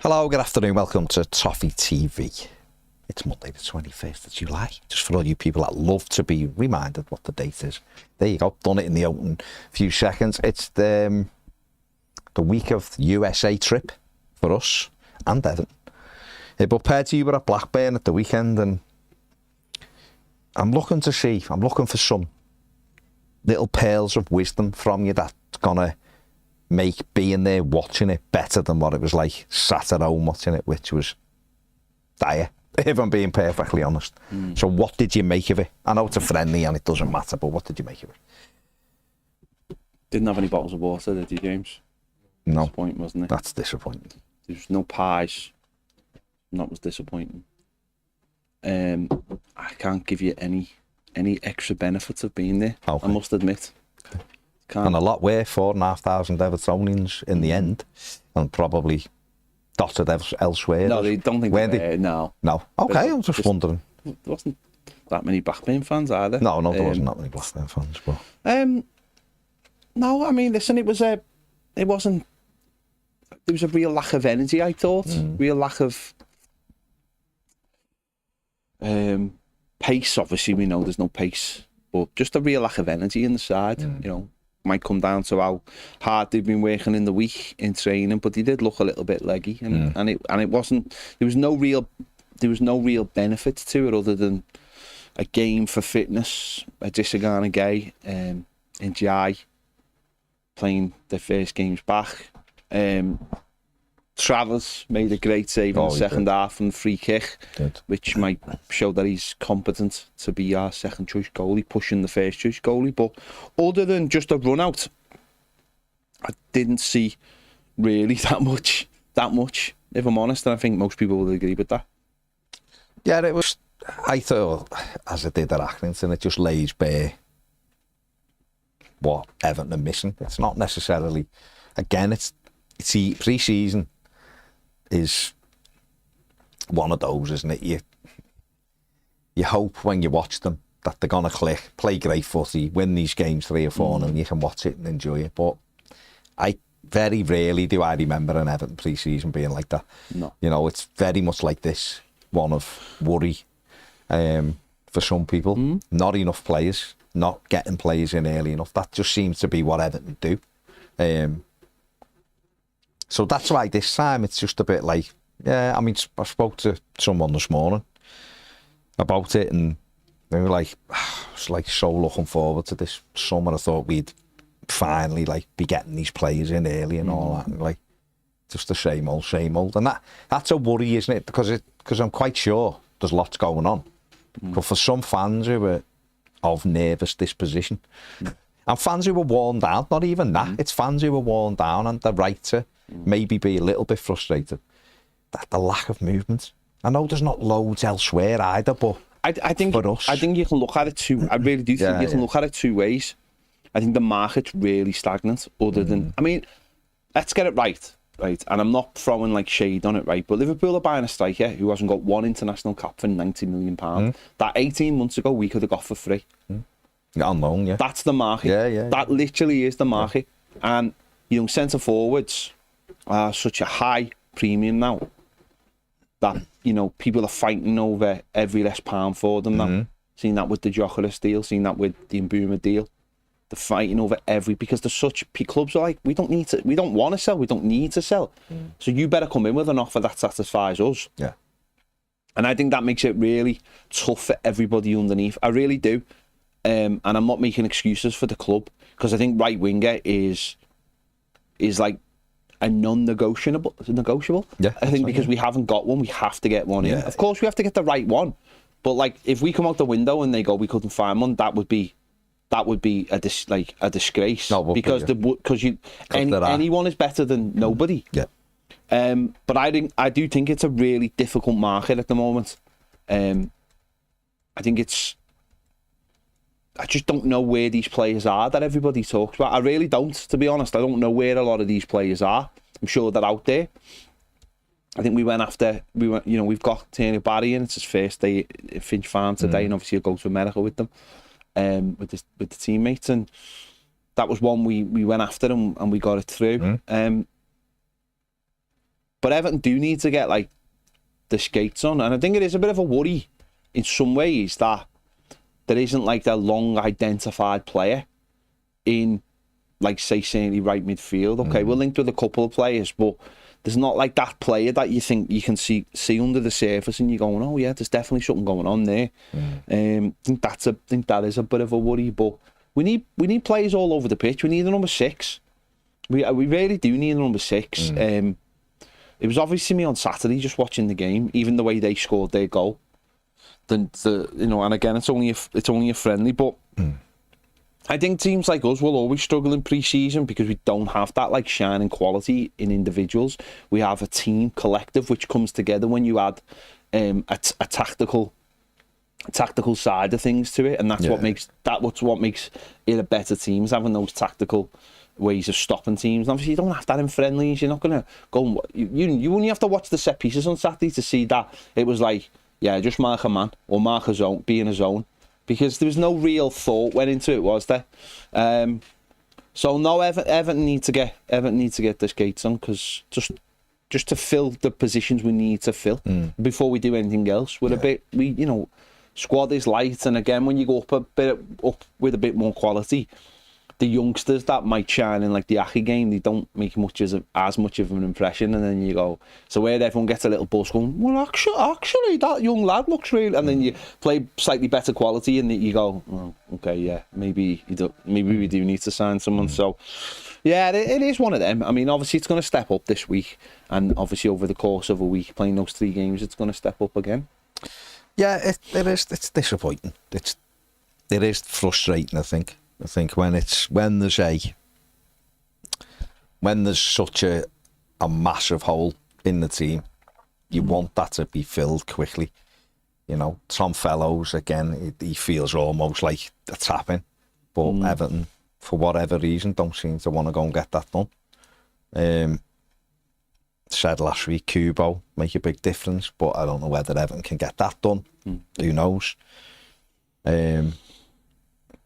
Hello, good afternoon, welcome to Toffee TV. It's Monday the 21st of July, just for all you people that love to be reminded what the date is. There you go, done it in the open few seconds. It's the week of the USA trip for us and Everton. But Perty, you were at Blackburn at the weekend, and I'm looking for some little pearls of wisdom from you that's gonna make being there watching it better than what it was like sat at home watching it, which was dire, if I'm being perfectly honest. So what did you make of it? I know it's a friendly and it doesn't matter, but what did you make of it? Didn't have any bottles of water, did you, James? No. Disappointing, wasn't it? That's disappointing. There's no pies. That was disappointing. I can't give you any extra benefits of being there, Okay. I must admit. Can't. And a lot were 4,500 Evertonians in the end, and probably dotted elsewhere. No, they don't think were they? No. No. Okay, I'm just wondering. There wasn't that many Blackburn fans either. No, there wasn't that many Blackburn fans. But no, I mean, listen, there was a real lack of energy, I thought. Real lack of pace. Obviously, we know there's no pace, but just a real lack of energy in the side. You know, might come down to how hard they've been working in the week in training, but he did look a little bit leggy, and it wasn't. There was no real benefit to it other than a game for fitness. Adisagana Gay and Jai playing their first games back. Travers made a great save in the second half from the free kick, which might show that he's competent to be our second choice goalie, pushing the first choice goalie. But other than just a run out, I didn't see really that much, if I'm honest, and I think most people will agree with that. yeah, it was. I thought, as it did at Accrington, it just lays bare what Everton are missing. It's not necessarily, again, it's pre-season is one of those, isn't it? You hope when you watch them that they're gonna click, play great footy, win these games 3 or 4, and you can watch it and enjoy it. But I very rarely do I remember an Everton pre-season being like that. No. You know, it's very much like this, one of worry for some people. Not enough players, not getting players in early enough. That just seems to be what Everton do. So that's why this time it's just a bit like, yeah, I mean, I spoke to someone this morning about it, and they were like, it's like so looking forward to this summer. I thought we'd finally like be getting these players in early and all that, and like just the same old. And that's a worry, isn't it? Because I'm quite sure there's lots going on. But for some fans who are of nervous disposition, and fans who were worn down, not even that, it's fans who were worn down and they're right to maybe be a little bit frustrated that the lack of movement. I know there's not loads elsewhere either, but I think for us, I think you can look at it I really do think you can look at it 2 ways. I think the market's really stagnant, other than, I mean, let's get it right, and I'm not throwing like shade on it, right, but Liverpool are buying a striker who hasn't got 1 international cap for £90 million. That 18 months ago we could have got for free. on loan, yeah. That's the market. That literally is the market. And, you know, centre forwards are such a high premium now that, you know, people are fighting over every less pound for them now. Seen that with the Jokeris deal, seen that with the Mbuma deal. They're fighting over because they're such, clubs are like, we don't want to sell, we don't need to sell. So you better come in with an offer that satisfies us. Yeah. And I think that makes it really tough for everybody underneath. I really do. And I'm not making excuses for the club, because I think right winger is like a non-negotiable. Yeah, I think because we haven't got one, we have to get one in. Of course, we have to get the right one. But like, if we come out the window and they go, we couldn't find one, that would be a disgrace. No, because anyone is better than nobody. Yeah. But I do think it's a really difficult market at the moment. I think I just don't know where these players are that everybody talks about. I really don't, to be honest. I don't know where a lot of these players are. I'm sure they're out there. I think we've got Tony Barry in. It's his first day at Finch Farm today, and obviously he'll go to America with them, with the teammates. And that was one we went after and we got it through. But Everton do need to get like the skates on, and I think it is a bit of a worry in some ways that there isn't like a long identified player in, like, say, certainly right midfield. Okay, we're linked with a couple of players, but there's not like that player that you think you can see under the surface and you're going, oh yeah, there's definitely something going on there. I think that is a bit of a worry, but we need players all over the pitch. We need a number 6. We really do need a number 6. It was obviously me on Saturday just watching the game, even the way they scored their goal. And again, it's only a friendly, but I think teams like us will always struggle in pre-season because we don't have that like shining quality in individuals. We have a team collective which comes together when you add a tactical side of things to it, and that's what makes it a better team, is having those tactical ways of stopping teams. And obviously you don't have that in friendlies. You're not going to go, you only have to watch the set pieces on Saturday to see that it was like, yeah, just mark a man or mark a zone, be in a zone, because there was no real thought went into it, was there? So no, Everton need to get the skates on, because just to fill the positions we need to fill before we do anything else. Squad is light, and again, when you go up with a bit more quality, the youngsters that might shine in like the Aki game, they don't make as much of an impression, and then you go, so where everyone gets a little buzz going, well, actually that young lad looks real, and then you play slightly better quality, and you go, oh, okay, yeah, maybe we do need to sign someone. So yeah, it is one of them. I mean, obviously it's going to step up this week, and obviously over the course of a week playing those 3 games, it's going to step up again. Yeah, it is. It's disappointing. It is frustrating, I think when there's such a massive hole in the team, you want that to be filled quickly. You know, Tom Fellows, again, he feels almost like a tap-in, but Everton, for whatever reason, don't seem to want to go and get that done. Said last week, Kubo make a big difference, but I don't know whether Everton can get that done. Who knows?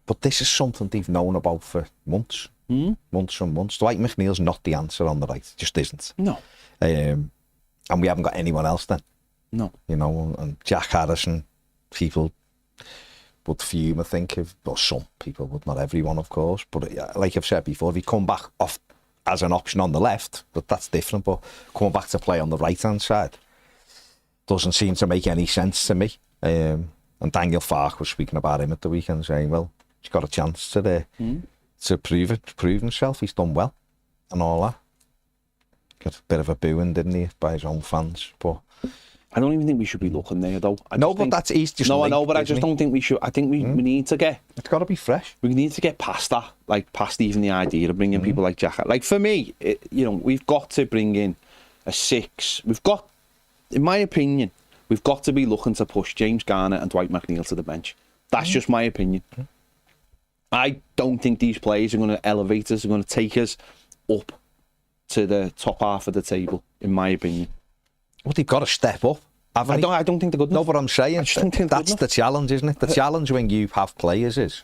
But this is something they've known about for months. Months and months. Dwight McNeil's not the answer on the right. It just isn't. No. And we haven't got anyone else then. No. You know, and Jack Harrison, people would fume, I think, or some people would, not everyone, of course. But like I've said before, if he come back off as an option on the left, but that's different. But coming back to play on the right-hand side doesn't seem to make any sense to me. And Daniel Farke was speaking about him at the weekend, saying, well, he's got a chance to prove himself. He's done well and all that. Got a bit of a booing, didn't he, by his own fans? But I don't even think we should be looking there, though. I know, but he's just no, linked, I know, but I just don't think we should. I think we need to get. It's got to be fresh. We need to get past that, like past even the idea of bringing people like Jack. Like for me, we've got to bring in a 6. We've got, in my opinion, we've got to be looking to push James Garner and Dwight McNeil to the bench. That's just my opinion. I don't think these players are going to elevate us, are going to take us up to the top half of the table, in my opinion. Well, they've got to step up. I don't think they're good enough. No, but I'm saying that's the challenge, isn't it? The challenge when you have players is,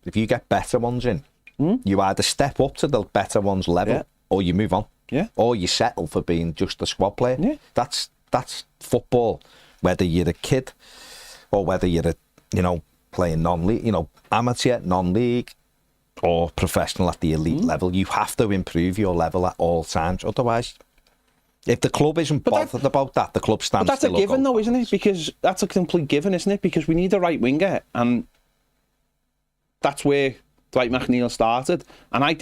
if you get better ones in, you either step up to the better ones level, or you move on, or you settle for being just a squad player. Yeah. That's football. Whether you're a kid or whether you're playing non-league, amateur, non-league, or professional at the elite level, you have to improve your level at all times. Otherwise, if the club isn't bothered about that, the club stands still. But that's a given, though, isn't it? Because that's a complete given, isn't it? Because we need a right winger, and that's where Dwight McNeil started. And I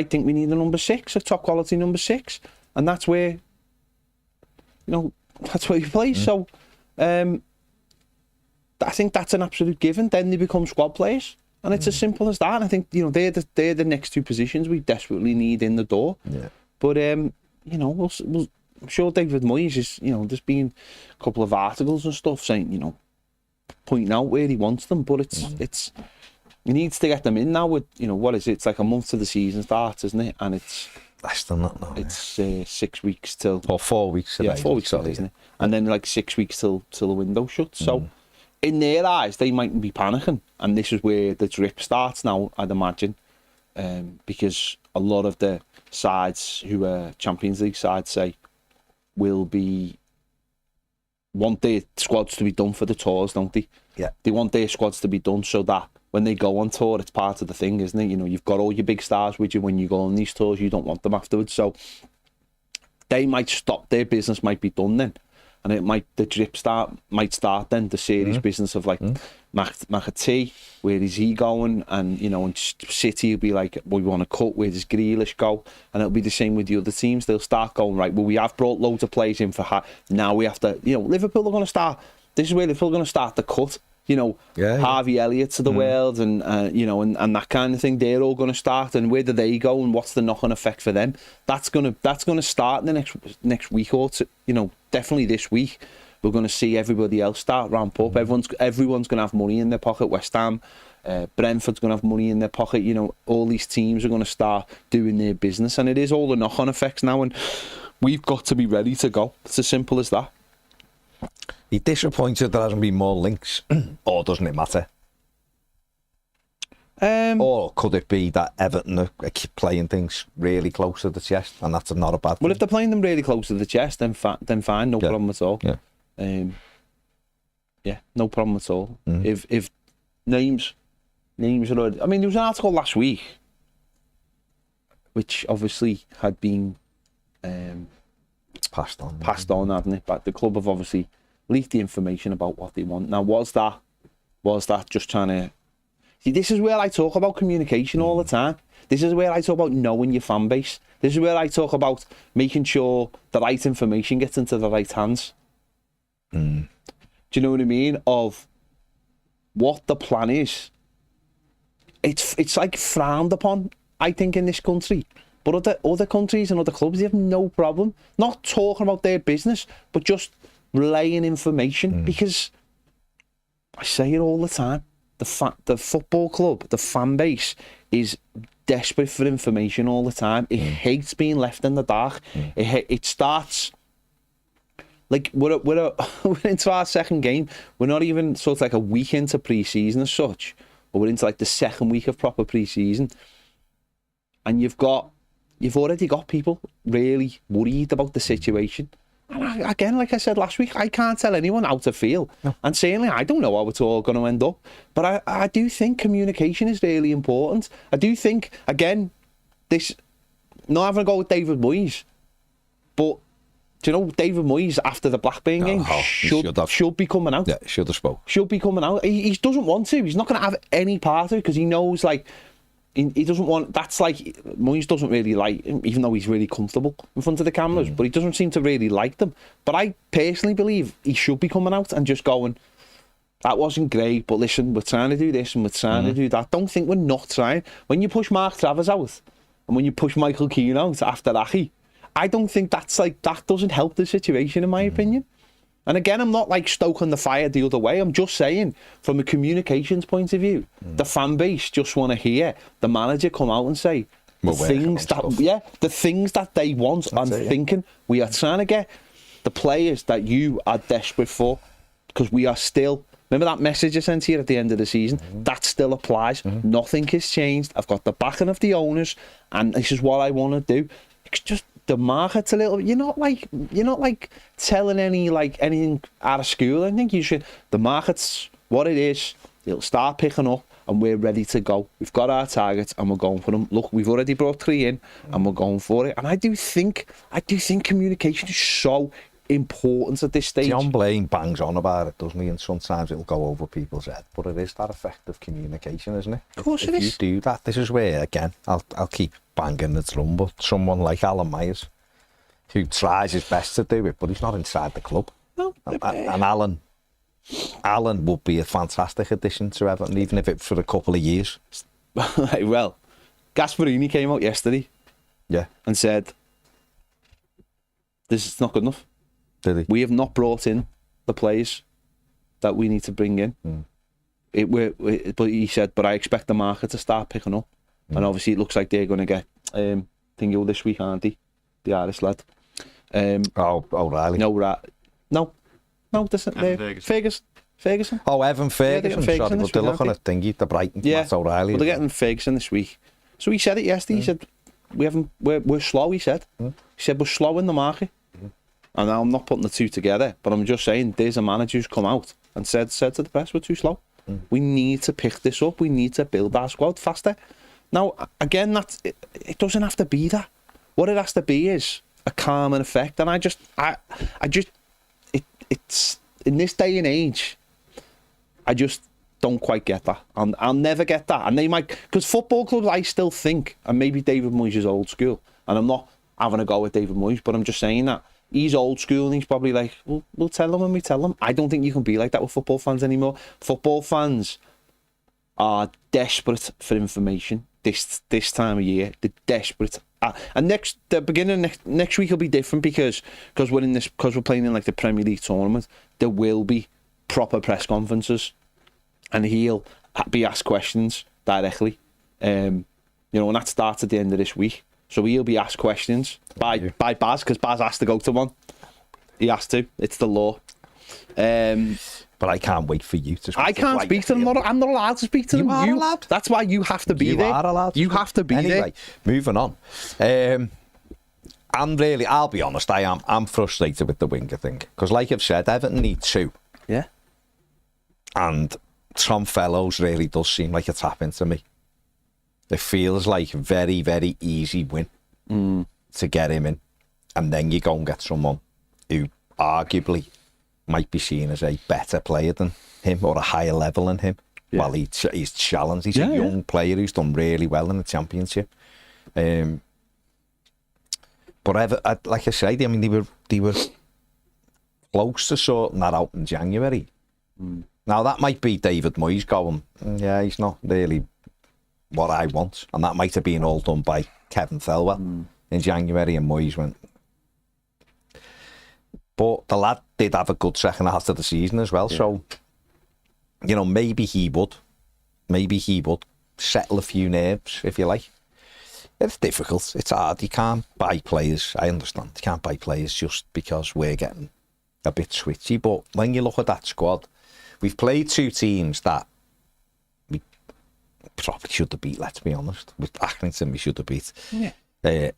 think we need a number 6, a top quality number 6, and that's where that's where he plays. So I think that's an absolute given. Then they become squad players, and it's as simple as that. And I think they're the next 2 positions we desperately need in the door. Yeah. But I'm sure David Moyes is, there's been a couple of articles and stuff saying, pointing out where he wants them, but it's he needs to get them in now with, what is it? It's like a month to the season starts, isn't it? And it's less than that now. It's 6 weeks till, or 4 weeks. Yeah, 4 weeks, isn't it? And then like 6 weeks till the window shuts. So in their eyes, they mightn't be panicking, and this is where the drip starts now, I'd imagine, because a lot of the sides who are Champions League sides say, will be want their squads to be done for the tours, don't they? Yeah. They want their squads to be done so that when they go on tour, it's part of the thing, isn't it? You know, you've got all your big stars with you when you go on these tours. You don't want them afterwards, so they might stop. Their business might be done then, and the drip might start then. The series business of like McAtee, where is he going? And you know, and City will be like, we want to cut. Where does Grealish go? And it'll be the same with the other teams. They'll start going, right, well, we have brought loads of players in for now we have to, you know, Liverpool are going to start. This is where Liverpool are going to start the cut. You know, Harvey Elliott's of the world, and you know, and that kind of thing. They're all going to start, and where do they go, and what's the knock-on effect for them? That's gonna start in the next week or two. You know, definitely this week. We're going to see everybody else start ramp up. Everyone's going to have money in their pocket. West Ham, Brentford's going to have money in their pocket. You know, all these teams are going to start doing their business, and it is all the knock-on effects now. And we've got to be ready to go. It's as simple as that. Are you disappointed there hasn't been more links, or doesn't it matter? Or could it be that Everton are playing things really close to the chest, and that's not a bad thing? Well, if they're playing them really close to the chest, then fine, no problem at all. Yeah, no problem at all. If names are already, I mean, there was an article last week, which obviously had been passed on, hadn't it? But the club have obviously leaked the information about what they want. Now, was that just trying to... See, this is where I talk about communication all the time. This is where I talk about knowing your fan base. This is where I talk about making sure the right information gets into the right hands. Do you know what I mean? Of what the plan is. It's like frowned upon, I think, in this country. But other countries and other clubs, they have no problem not talking about their business, but just relaying information. Because I say it all the time, the football club, the fan base is desperate for information all the time. It hates being left in the dark. It starts like we're into our second game. We're not even sort of like a week into pre-season as such, but we're into like the second week of proper pre-season, and you've already got people really worried about the situation. And again, like I said last week, I can't tell anyone how to feel. No. And certainly I don't know how it's all going to end up. But I do think communication is really important. I do think, again, this, not having a go with David Moyes, but, do you know, David Moyes, after the Blackburn game, should be coming out. Yeah, should have spoke. Should be coming out. He doesn't want to. He's not going to have any part of it because he knows, like, he doesn't want... That's like... Moyes doesn't really like him, even though he's really comfortable in front of the cameras, but he doesn't seem to really like them. But I personally believe he should be coming out and just going, that wasn't great, but listen, we're trying to do this and we're trying to do that. Don't think we're not trying. When you push Mark Travers out and when you push Michael Keane out after Aki, I don't think that doesn't help the situation, in my opinion. And again, I'm not like stoking the fire the other way. I'm just saying, from a communications point of view, the fan base just want to hear the manager come out and say the things that they want. I'm thinking we are trying to get the players that you are desperate for, because we are still... Remember that message I sent here at the end of the season? That still applies. Nothing has changed. I've got the backing of the owners, and this is what I want to do. It's just... the market's a little... You're not like telling anything out of school. I think you should... The market's what it is. It'll start picking up, and we're ready to go. We've got our targets, and we're going for them. Look, we've already brought 3 in, and we're going for it. And I do think communication is so important at this stage. John Blaine bangs on about it, doesn't he? And sometimes it'll go over people's head, but it is that effective communication, isn't it? Of course it is. If you do that, this is where, again, I'll keep banging the drum, but someone like Alan Myers, who tries his best to do it, but he's not inside the club. No. And Alan would be a fantastic addition to Everton, even if it's for a couple of years. Well, Gasparini came out yesterday, and said, "This is not good enough." Did he? We have not brought in the players that we need to bring in. But he said, but I expect the market to start picking up. And obviously it looks like they're going to get Thingo this week, aren't they? The Irish lad. O'Reilly. No, this is Ferguson. Oh, Evan Ferguson. Ferguson Sorry, but they're looking at Thingy, the Brighton. Matt O'Reilly. But they're getting Ferguson this week. So he said it yesterday. He said, we're slow, he said. He said, we're slow in the market. And I'm not putting the two together, but I'm just saying there's a manager who's come out and said to the press, we're too slow. We need to pick this up. We need to build our squad faster. Now, again, it doesn't have to be that. What it has to be is a calming effect. And it's in this day and age, I just don't quite get that. I'll never get that. And they might, because football clubs, I still think, and maybe David Moyes is old school, and I'm not having a go with David Moyes, but I'm just saying that he's old school and he's probably like, we'll tell them when we tell them. I don't think you can be like that with football fans anymore. Football fans are desperate for information this time of year. They're desperate. And the beginning of next week will be different because we're playing in like the Premier League tournament. There will be proper press conferences, and he'll be asked questions directly. And that starts at the end of this week. So he'll be asked questions by Baz, because Baz has to go to one. He has to. It's the law. But I can't wait for you to speak. I can't speak to them. I'm not allowed to speak to them. You are allowed. That's why you have to be there. You are allowed. You have to be there. Anyway, moving on. I'll be honest, I'm frustrated with the winger thing. Because like I've said, Everton need two. Yeah. And Tom Fellows really does seem like a tap into me. It feels like a very, very easy win to get him in. And then you go and get someone who arguably might be seen as a better player than him or a higher level than him. Yeah. Well, he's challenged. He's a young player who's done really well in the Championship. But like I said, I mean, they were close to sorting that out in January. Now, that might be David Moyes going, yeah, he's not really what I want. And that might have been all done by Kevin Thelwell in January, and Moyes went. But the lad did have a good second half of the season as well. Yeah. So, maybe he would settle a few nerves, if you like. It's difficult. It's hard. You can't buy players. I understand. You can't buy players just because we're getting a bit switchy. But when you look at that squad, we've played two teams that we probably should have beat, let's be honest. With Accrington, we should have beat. Yeah.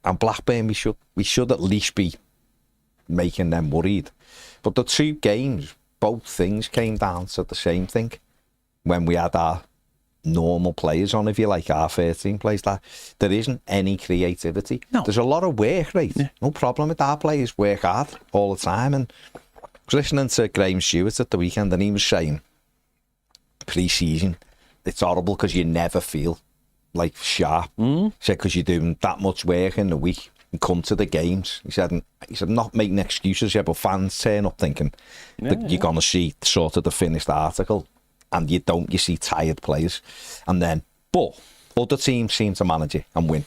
And Blackburn, we should at least be making them worried. But the two games, both things came down to the same thing. When we had our normal players on, if you like, our 13 players, that there isn't any creativity. No. There's a lot of work rate. Yeah. No problem with our players, work hard all the time. And I was listening to Graham Stewart at the weekend, and he was saying pre-season, it's horrible because you never feel like sharp. He said because you're doing that much work in the week and come to the games. He said not making excuses yet, but fans turn up thinking that you're going to see sort of the finished article, and you don't. You see tired players, and then but other teams seem to manage it and win.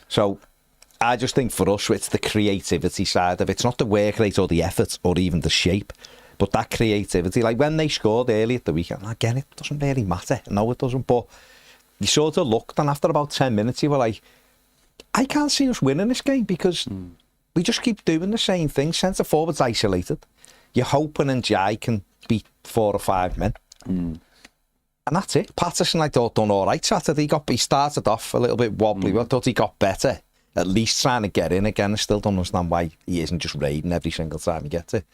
So I just think for us, it's the creativity side of it. It's not the work rate or the effort or even the shape, but that creativity. Like when they scored early at the weekend, again, it doesn't really matter. No, it doesn't. But you sort of looked, and after about 10 minutes, you were like, I can't see us winning this game because we just keep doing the same thing. Centre forwards isolated. You're hoping and Jai can beat 4 or 5 men. And that's it. Patterson, I thought, done all right Saturday. He started off a little bit wobbly, but I thought he got better. At least trying to get in again. I still don't understand why he isn't just raiding every single time he gets it.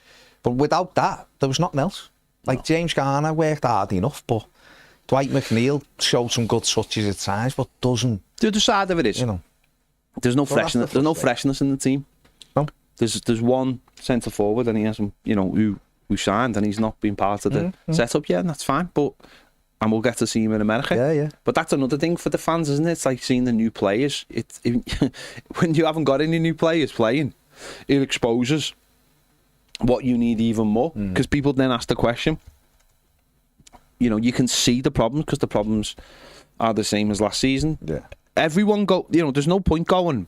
But without that, there was nothing else. Like James Garner worked hard enough, but Dwight McNeil showed some good touches at times, but doesn't. The other side of it is, there's no freshness. There's no freshness in the team. No. There's one centre forward, and he hasn't, who signed, and he's not been part of the setup yet, and that's fine. And we'll get to see him in America. Yeah. But that's another thing for the fans, isn't it? It's like seeing the new players. When you haven't got any new players playing, it exposes what you need even more. Because people then ask the question. You can see the problems because the problems are the same as last season. Yeah. Everyone there's no point going.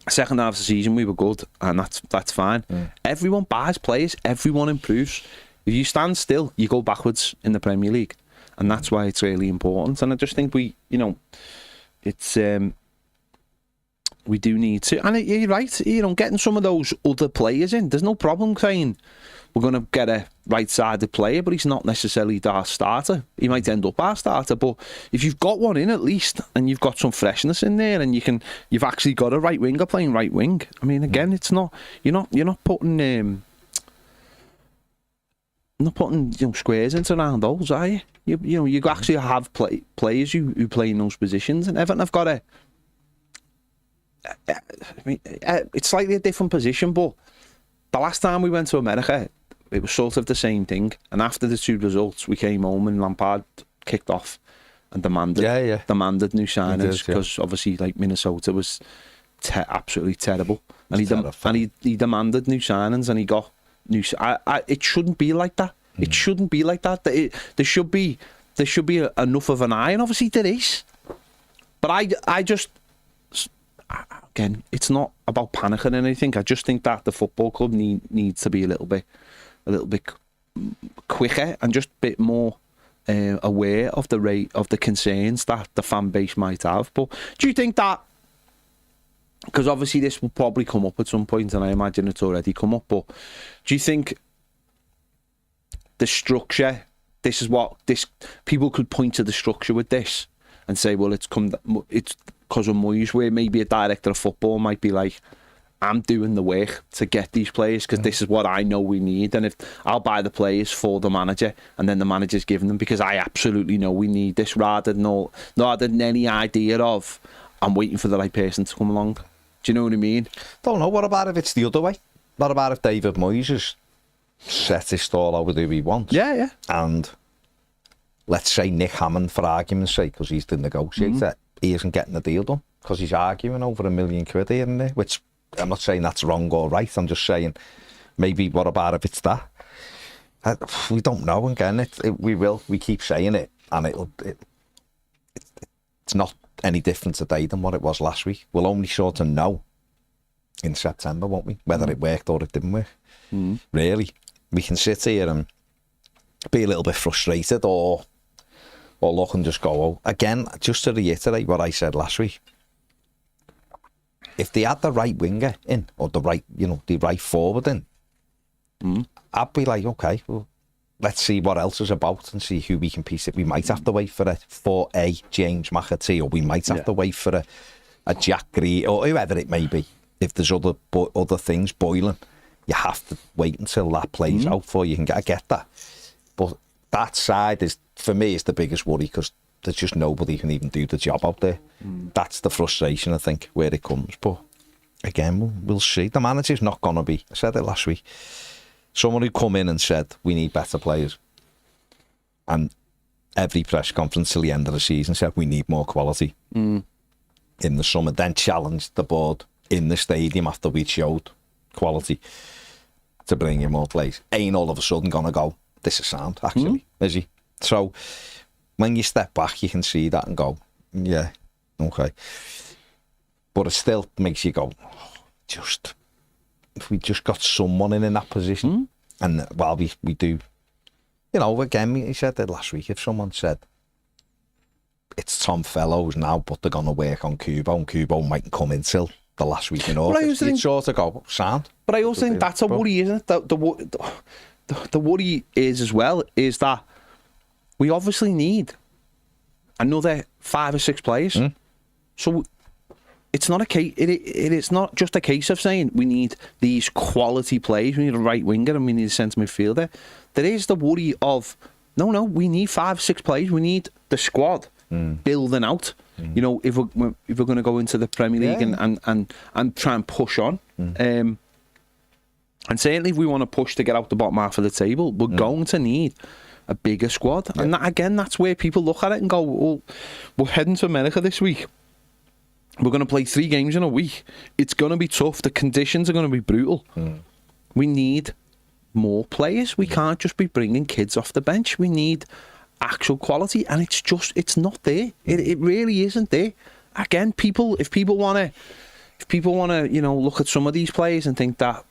Second half of the season we were good, and that's fine. Everyone buys players. Everyone improves. If you stand still, you go backwards in the Premier League, and that's why it's really important. And I just think it's We do need to. And you're right, you know, getting some of those other players in, there's no problem saying we're going to get a right-sided player, but he's not necessarily our starter. He might end up our starter, but if you've got one in at least, and you've got some freshness in there, and you've actually got a right winger playing right wing. I mean, again, it's not you're not putting squares into round holes, are you? You actually have players who play in those positions, and Everton have got it's slightly a different position, but the last time we went to America, it was sort of the same thing. And after the 2 results, we came home and Lampard kicked off and demanded new signings because obviously, like, Minnesota was absolutely terrible, and he demanded new signings and he got new. It shouldn't be like that. It shouldn't be like that. There should be enough of an eye, and obviously there is. But I just, again, it's not about panicking or anything. I just think that the football club needs to be a little bit quicker and just a bit more aware of the rate of the concerns that the fan base might have. But do you think that, because obviously this will probably come up at some point, and I imagine it's already come up, but do you think the structure, this is what this people could point to the structure with this and say, well, it's because of Moyes, where maybe a director of football might be like, I'm doing the work to get these players because this is what I know we need, and if I'll buy the players for the manager, and then the manager's giving them because I absolutely know we need this, rather than any idea of I'm waiting for the right person to come along. Do you know what I mean? Don't know. What about if it's the other way? What about if David Moyes has set his stall over who he wants? Yeah. And let's say Nick Hammond, for argument's sake, because he's the negotiator, he isn't getting the deal done because he's arguing over £1 million here and there, which I'm not saying that's wrong or right. I'm just saying maybe what about if it's that? We don't know. Again, we keep saying it, and it's not any different today than what it was last week. We'll only sort of know in September, won't we, whether it worked or it didn't work. Really, we can sit here and be a little bit frustrated or look and just go, oh, again, just to reiterate what I said last week, if they had the right winger in, or the right forward in, I'd be like, okay, well, let's see what else is about and see who we can piece it. We might have to wait for a James McAtee, or we might have to wait for a Jack Grealish, or whoever it may be. If there's other things boiling, you have to wait until that plays out before you can get that. But that side is, for me, is the biggest worry, because there's just nobody who can even do the job out there. That's the frustration, I think, where it comes. But again, we'll see. The manager's not going to be, I said it last week, someone who come in and said, we need better players. And every press conference till the end of the season said, we need more quality. In the summer, then challenged the board in the stadium after we showed quality to bring in more players. Ain't all of a sudden going to go, this is sound, actually, is he? So when you step back, you can see that and go, yeah, okay. But it still makes you go, if we just got someone in that position, and while we do, again, he said that last week, if someone said, it's Tom Fellows now, but they're going to work on Kubo, and Kubo mightn't come in till the last week in August, you'd sort of go, sound. But I also think that's a worry, isn't it? The worry is as well, is that we obviously need another 5 or 6 players. So it's not a case. It's not just a case of saying we need these quality players. We need a right winger and we need a centre midfielder. There is the worry of no. We need 5 or 6 players. We need the squad building out. If we're going to go into the Premier League and try and push on. And certainly if we want to push to get out the bottom half of the table, we're going to need a bigger squad. And that's where people look at it and go, well, we're heading to America this week. We're going to play 3 games in a week. It's going to be tough. The conditions are going to be brutal. We need more players. We can't just be bringing kids off the bench. We need actual quality, and it's not there. It really isn't there. Again, if people want to look at some of these players and think that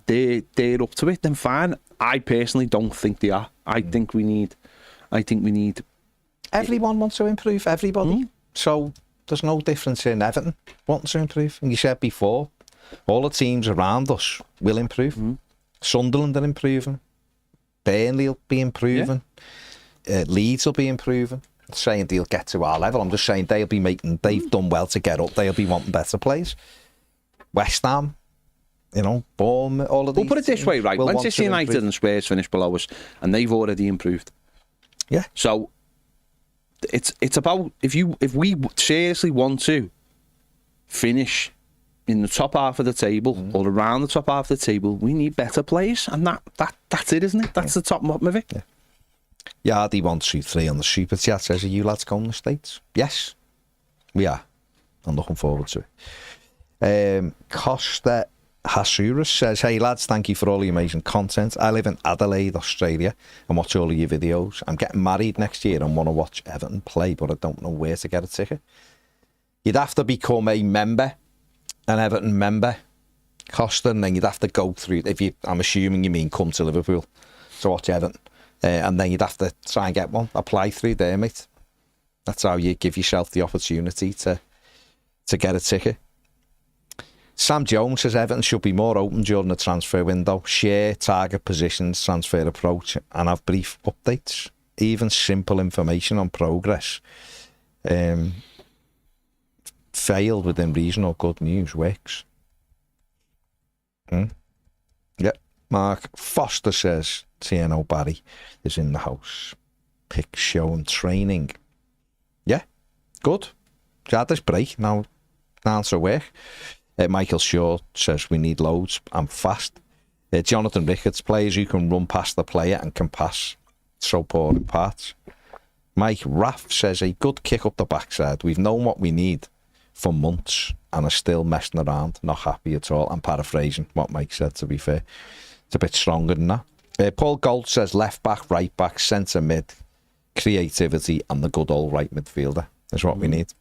they're up to it, then fine. I personally don't think they are. I think we need everyone wants to improve, everybody. So there's no difference in Everton wanting to improve. And you said before, all the teams around us will improve. Sunderland are improving. Burnley will be improving. Leeds will be improving. I'm saying they'll get to our level. I'm just saying they've done well to get up. They'll be wanting better players. West Ham, Bournemouth, all of these. We'll put it this way, right? Manchester United and Spurs finish below us, and they've already improved. Yeah. So it's about if we seriously want to finish in the top half of the table or around the top half of the table, we need better players, and that's it, isn't it? That's the top bottom of it. Yeah. Yardy 123 on the super chat says, "Are you lads going to the States?" Yes, we are. I'm looking forward to it. Costa Hasurus says, "Hey lads, thank you for all the amazing content. I live in Adelaide, Australia, and watch all of your videos. I'm getting married next year and want to watch Everton play, but I don't know where to get a ticket." You'd have to become a member, an Everton member, Costa, and then you'd have to go through. I'm assuming you mean come to Liverpool to watch Everton, and then you'd have to try and get one. Apply through there, mate. That's how you give yourself the opportunity to get a ticket. Sam Jones says Everton should be more open during the transfer window, share target positions, transfer approach, and have brief updates. Even simple information on progress. Failed within reason or good news works. Yeah. Mark Foster says TNO Barry is in the house. Pick, show and training. Yeah, good. Had this break, now answer work. Michael Shaw says we need loads and fast. Jonathan Ricketts, players who can run past the player and can pass. So poor in parts. Mike Raff says a good kick up the backside. We've known what we need for months and are still messing around, not happy at all. I'm paraphrasing what Mike said, to be fair. It's a bit stronger than that. Paul Gold says left back, right back, centre mid, creativity and the good old right midfielder is what we need.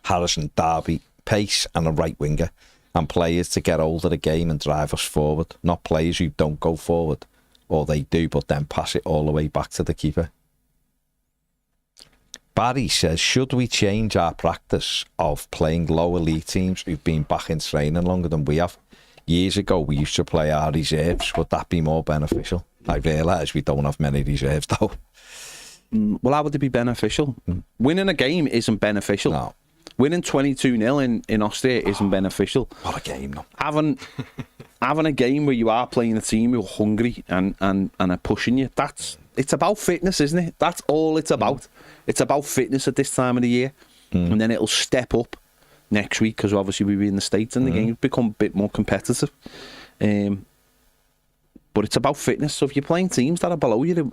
Harrison, Derby, pace and a right winger, and players to get hold of the game and drive us forward, not players who don't go forward, or they do but then pass it all the way back to the keeper. Barry says, should we change our practice of playing lower league teams who've been back in training longer than we have? Years ago we used to play our reserves. Would that be more beneficial? I realise we don't have many reserves though. Well, how would it be beneficial? Winning a game isn't beneficial. No. Winning 22-0 in Austria isn't beneficial. What a game, though. Having a game where you are playing a team who are hungry and are pushing you, it's about fitness, isn't it? That's all it's about. It's about fitness at this time of the year. And then it'll step up next week, because obviously we'll be in the States and the games become a bit more competitive. But it's about fitness. So if you're playing teams that are below you,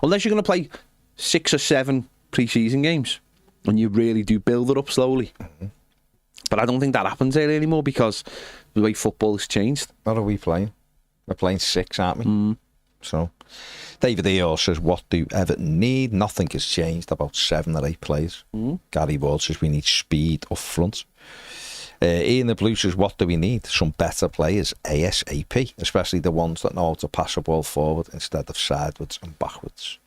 unless you're going to play 6 or 7 pre-season games, and you really do build it up slowly. But I don't think that happens there anymore because the way football has changed. What are we playing? We're playing 6, aren't we? So, David Earl says, what do Everton need? Nothing has changed. About 7 or 8 players. Gary Ward says we need speed up front. Ian the Blue says, what do we need? Some better players ASAP, especially the ones that know how to pass the ball forward instead of sideways and backwards.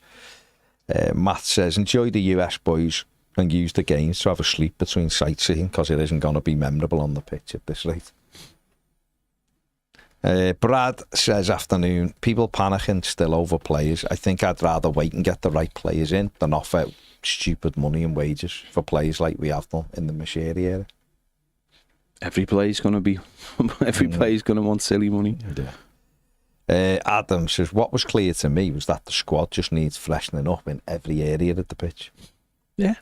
Matt says, enjoy the US boys and use the games to have a sleep between sightseeing, because it isn't going to be memorable on the pitch at this rate. Brad says, afternoon, people panicking still over players. I think I'd rather wait and get the right players in than offer stupid money and wages for players like we have done in the Macheri era. Every player's going to want silly money. Yeah. Adam says, what was clear to me was that the squad just needs freshening up in every area of the pitch. Yeah,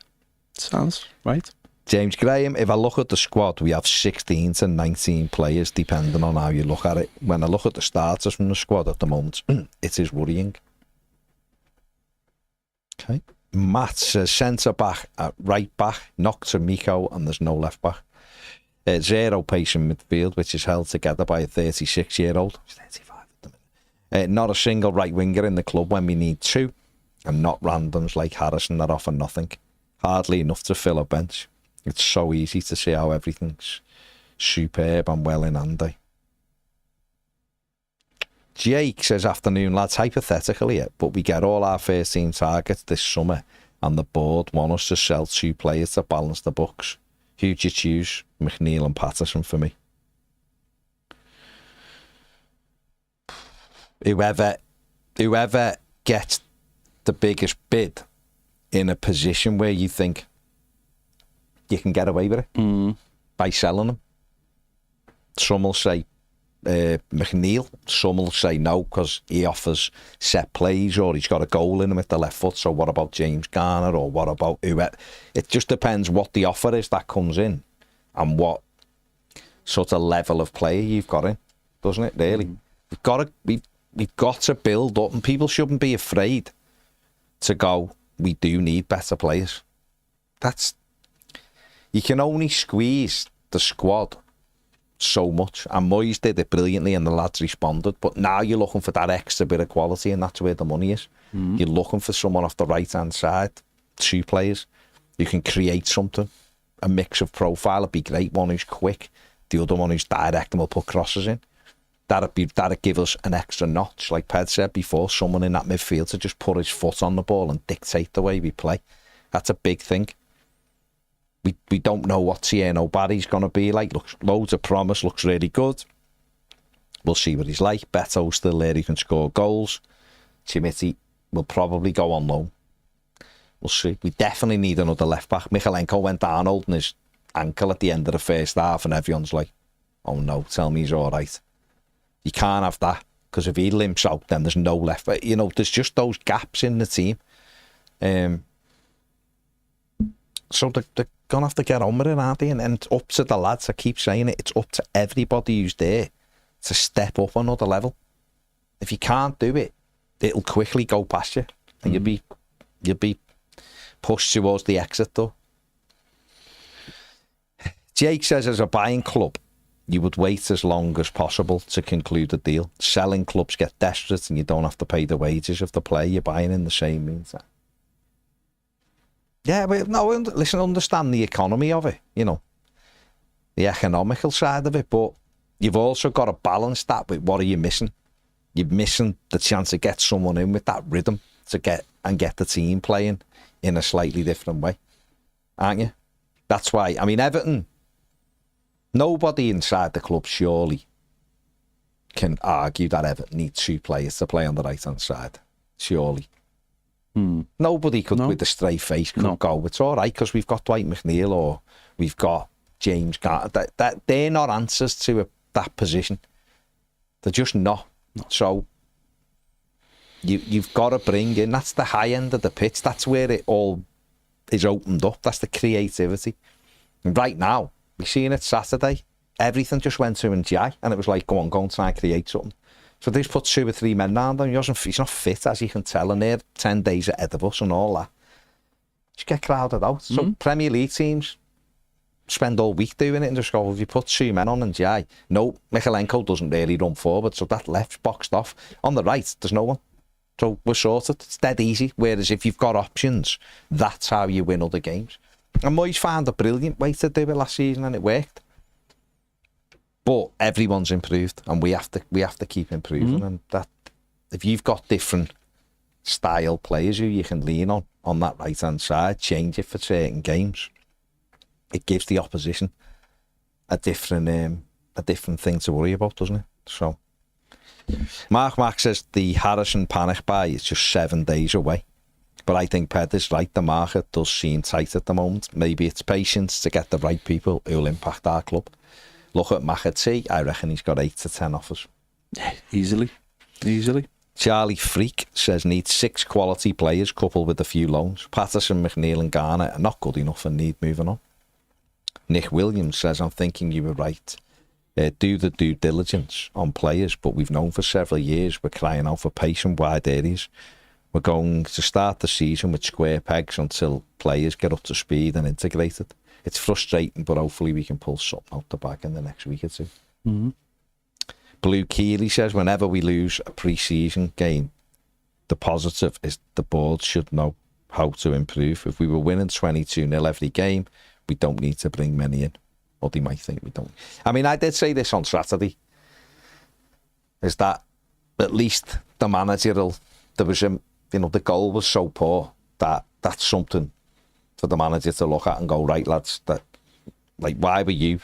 sounds right. James Graham, if I look at the squad, we have 16 to 19 players, depending on how you look at it. When I look at the starters from the squad at the moment, it is worrying. Okay. Matt says, centre-back, right back, knock to Miko, and there's no left-back. 0 pace in midfield, which is held together by a 36-year-old. He's 35 at the minute. Not a single right winger in the club when we need 2, and not randoms like Harrison that offer nothing. Hardly enough to fill a bench. It's so easy to see how everything's superb and well in handy. Jake says, afternoon lads, hypothetically, but we get all our first team targets this summer and the board want us to sell 2 players to balance the books. Who'd you choose? McNeil and Patterson for me. Whoever gets the biggest bid in a position where you think you can get away with it by selling them. Some will say McNeil, some will say no because he offers set plays or he's got a goal in him with the left foot. So what about James Garner, or what about whoever? It just depends what the offer is that comes in and what sort of level of player you've got in, doesn't it, really? We've got to build up, and people shouldn't be afraid to go, we do need better players. You can only squeeze the squad so much, and Moyes did it brilliantly and the lads responded, but now you're looking for that extra bit of quality, and that's where the money is. You're looking for someone off the right hand side, 2 players. You can create something, a mix of profile. It'd be great, one who's quick, the other one who's direct and will put crosses in. That'd give us an extra notch, like Ped said before, someone in that midfield to just put his foot on the ball and dictate the way we play. That's a big thing. We don't know what Tieno Barry's going to be like. Looks loads of promise, looks really good. We'll see what he's like. Beto's still there, he can score goals. Timothy will probably go on loan. We'll see. We definitely need another left back. Michalenko went down holding his ankle at the end of the first half, and everyone's like, oh no, tell me he's all right. You can't have that, because if he limps out, then there's no left back. You know, there's just those gaps in the team. So they're going to have to get on with it, aren't they? And it's up to the lads, I keep saying it, it's up to everybody who's there to step up another level. If you can't do it, it'll quickly go past you, and you'll be pushed towards the exit door. Jake says, as a buying club, you would wait as long as possible to conclude a deal. Selling clubs get desperate and you don't have to pay the wages of the player you're buying in the same meantime. Yeah, but no, listen, understand the economy of it, you know, the economical side of it, but you've also got to balance that with what are you missing? You're missing the chance to get someone in with that rhythm to get the team playing in a slightly different way, aren't you? That's why, I mean, Everton, nobody inside the club surely can argue that Everton needs 2 players to play on the right-hand side, surely. Nobody could, with a straight face, could go, it's all right because we've got Dwight McNeil or we've got James Garner. That they're not answers to that position. They're just not. So you've got to bring in, that's the high end of the pitch. That's where it all is opened up. That's the creativity. And right now, we've seen it Saturday, everything just went to Njai, and it was like, go and try and create something. So they just put 2 or 3 men down there. He's not fit, as you can tell, and they're 10 days ahead of us and all that. Just get crowded out. So Premier League teams spend all week doing it and just go, if you put 2 men on and Njai, no, Michalenko doesn't really run forward, so that left's boxed off. On the right, there's no one. So we're sorted. It's dead easy. Whereas if you've got options, that's how you win other games. And Moyes found a brilliant way to do it last season, and it worked. But everyone's improved, and we have to keep improving. And that, if you've got different style players who you can lean on that right hand side, change it for certain games, it gives the opposition a different thing to worry about, doesn't it? So, Mark says the Harrison panic buy is just 7 days away. But I think Ped is right. The market does seem tight at the moment. Maybe it's patience to get the right people who'll impact our club. Look at McAtee. I reckon he's got 8 to 10 offers. Easily. Charlie Freak says needs 6 quality players coupled with a few loans. Patterson, McNeil and Garner are not good enough and need moving on. Nick Williams says, I'm thinking you were right. Do the due diligence on players, but we've known for several years we're crying out for pace in wide areas. We're going to start the season with square pegs until players get up to speed and integrated. It's frustrating, but hopefully we can pull something out the bag in the next week or 2. Blue Keeley says, whenever we lose a pre-season game, the positive is the board should know how to improve. If we were winning 22-0 every game, we don't need to bring many in. Or they might think we don't. I mean, I did say this on Saturday, is that at least the manager the goal was so poor that that's something for the manager to look at and go, right, lads, that, like, why were you,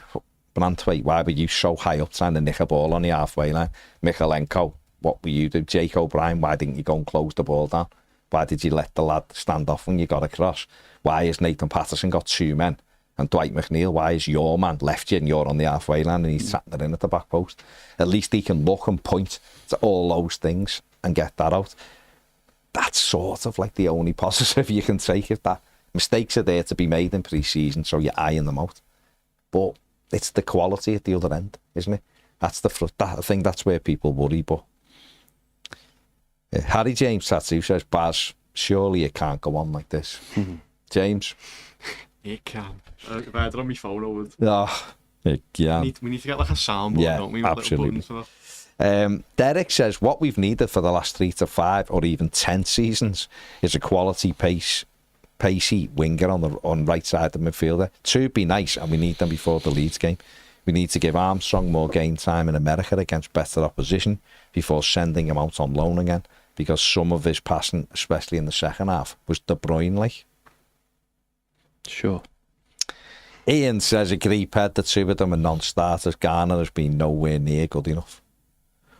Brantwaite, why were you so high up trying to nick a ball on the halfway line? Mikalenko, what were you doing? Jake O'Brien, why didn't you go and close the ball down? Why did you let the lad stand off when you got across? Why has Nathan Patterson got 2 men? And Dwight McNeil, why is your man left you and you're on the halfway line and he's sat there in at the back post? At least he can look and point to all those things and get that out. That's sort of like the only positive you can take of that. Mistakes are there to be made in pre-season, so you're eyeing them out. But it's the quality at the other end, isn't it? That's I think that's where people worry. But Harry James Tattoo says, Baz, surely it can't go on like this. James? It can. If I had it on my phone, I would. Yeah. We need to get like a soundboard, don't we? With Absolutely. little buttons for that. Derek says, what we've needed for the last 3 to 5 or even 10 seasons is a quality pacey winger on right side of the midfielder. 2 would be nice, and we need them before the Leeds game. We need to give Armstrong more game time in America against better opposition before sending him out on loan again, because some of his passing, especially in the second half, was De Bruyne-like. Sure. Ian says, agree, Ped, the 2 of them are non-starters. Garner has been nowhere near good enough.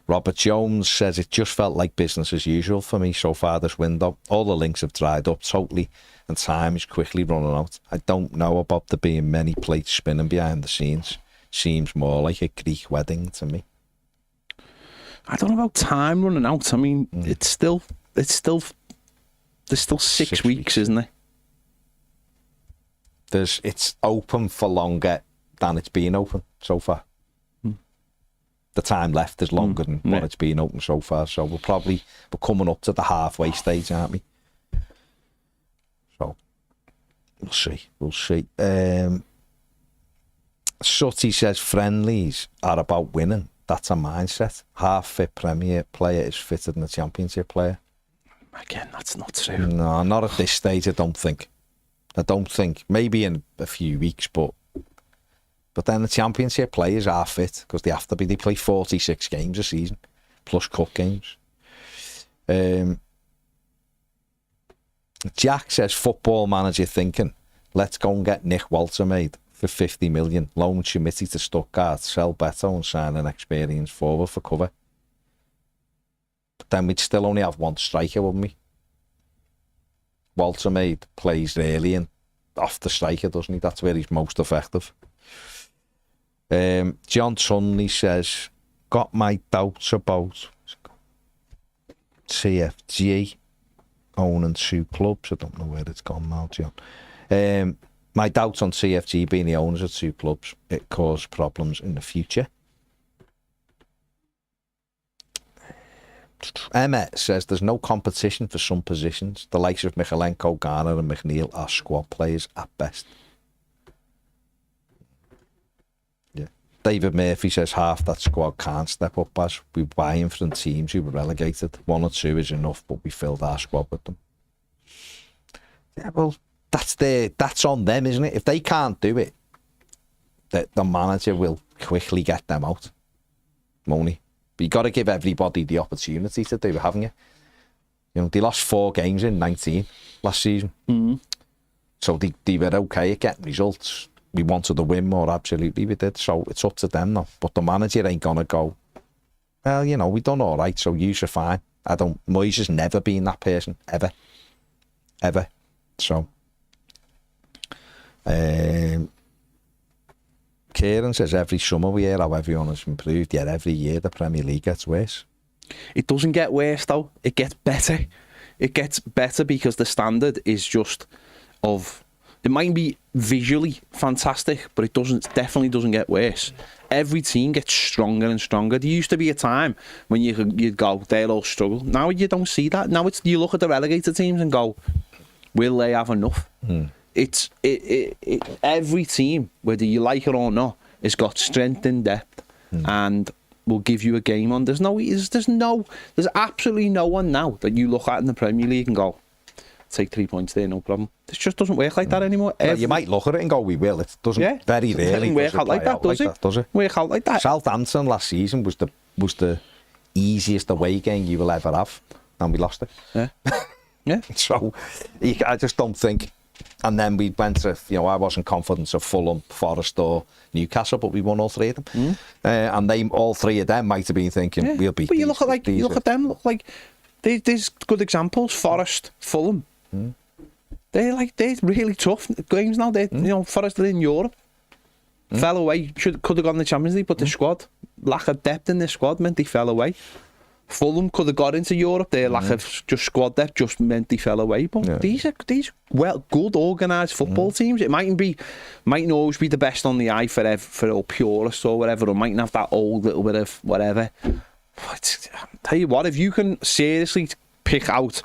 Robert Jones says, it just felt like business as usual for me so far this window. All the links have dried up totally and time is quickly running out. I don't know about there being many plates spinning behind the scenes. Seems more like a Greek wedding to me. I don't know about time running out. I mean, there's still 6 weeks, isn't there? It's open for longer than it's been open so far. The time left is longer than what it's been open so far. So we're coming up to the halfway stage, aren't we? So we'll see. Sutty says friendlies are about winning. That's a mindset. Half fit Premier player is fitter than a Championship player. Again, that's not true. No, not at this stage, I don't think. Maybe in a few weeks, but then the Championship players are fit because they have to be. They play 46 games a season, plus cup games. Jack says, football manager thinking, let's go and get Nick Walter made for 50 million, loan Schmitty to Stuttgart, sell Beto and sign an experienced forward for cover. But then we'd still only have 1 striker, wouldn't we? Walter made plays early and off the striker, doesn't he? That's where he's most effective. John Tunley says, got my doubts about TFG owning 2 clubs. I don't know where it's gone now, John. My doubts on TFG being the owners of 2 clubs, it caused problems in the future. Emmett says there's no competition for some positions. The likes of Mikalenko, Garner and McNeil are squad players at best. Yeah. David Murphy says half that squad can't step up as we buy from teams who were relegated. 1 or 2 is enough, but we filled our squad with them. Yeah, well, that's on them, isn't it? If they can't do it, the manager will quickly get them out. Money. But you've got to give everybody the opportunity to do it, haven't you? You know, they lost 4 games in 19 last season. So they were okay at getting results. We wanted to win more, absolutely we did. So it's up to them now. But the manager ain't going to go, well, you know, we done all right, so you're fine. Moyes has never been that person, ever. So, Kieran says every summer we hear how everyone has improved, yet every year the Premier League gets worse. It doesn't get worse though, it gets better. It gets better because the standard is just of, it might be visually fantastic, but it definitely doesn't get worse. Every team gets stronger and stronger. There used to be a time when you'd go, they'll all struggle. Now you don't see that. Now you look at the relegated teams and go, will they have enough? It's every team, whether you like it or not, has got strength and depth, and will give you a game on. There's absolutely no one now that you look at in the Premier League and go, take 3 points there, no problem. It just doesn't work like that anymore. You might look at it and go, we will. It doesn't. Very rarely. It doesn't work out like that, does it? Work out like that. Southampton last season was the easiest away game you will ever have, and we lost it. Yeah. Yeah. So I just don't think. And then we went to, I wasn't confident of Fulham, Forest or Newcastle, but we won all three of them. And all three of them might have been thinking, we'll beat But you these, look at them, look like there's good examples. Forest, Fulham. They're really tough games now. Forest are in Europe. Fell away. Could have gone to the Champions League, but the squad, lack of depth in the squad meant they fell away. Fulham could have got into Europe. Their lack of just squad depth just meant they fell away. But these are good organised football teams. It mightn't always be the best on the eye for a purist or whatever, or mightn't have that old little bit of whatever. But tell you what, if you can seriously pick out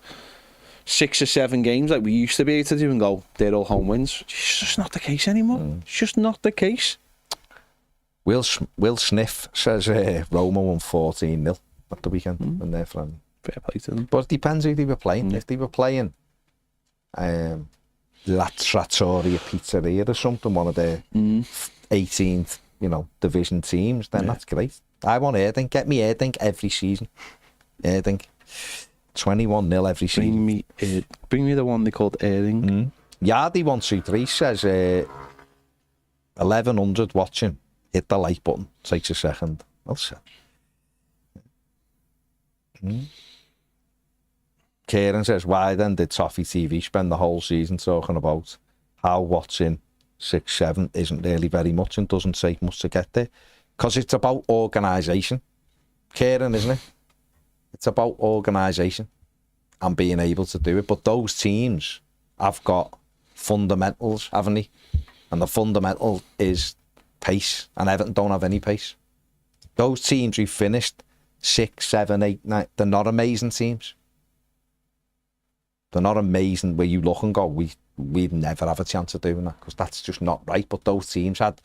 6 or 7 games like we used to be able to do and go, they're all home wins, it's just not the case anymore. It's just not the case. Will Sniff says Roma won 14-0 at the weekend and they're from. Fair play to them. But it depends who they were playing. If they were playing La Trattoria Pizzeria or something, one of their 18th, division teams, then that's great. I want Erding. Get me Erding every season. Erding. 21-0 every season. Bring me the one they called Erding. Yardy123 says 1100 watching. Hit the like button. Takes a second. Well said. Kieran says, why then did Toffee TV spend the whole season talking about how watching 6-7 isn't really very much and doesn't take much to get there? Because it's about organisation, Kieran, isn't it? It's about organisation and being able to do it. But those teams have got fundamentals, haven't they? And the fundamental is pace, and Everton don't have any pace. Those teams who finished 6, 7, 8, 9, they're not amazing teams. They're not amazing where you look and go, we'd never have a chance of doing that, because that's just not right. But those teams had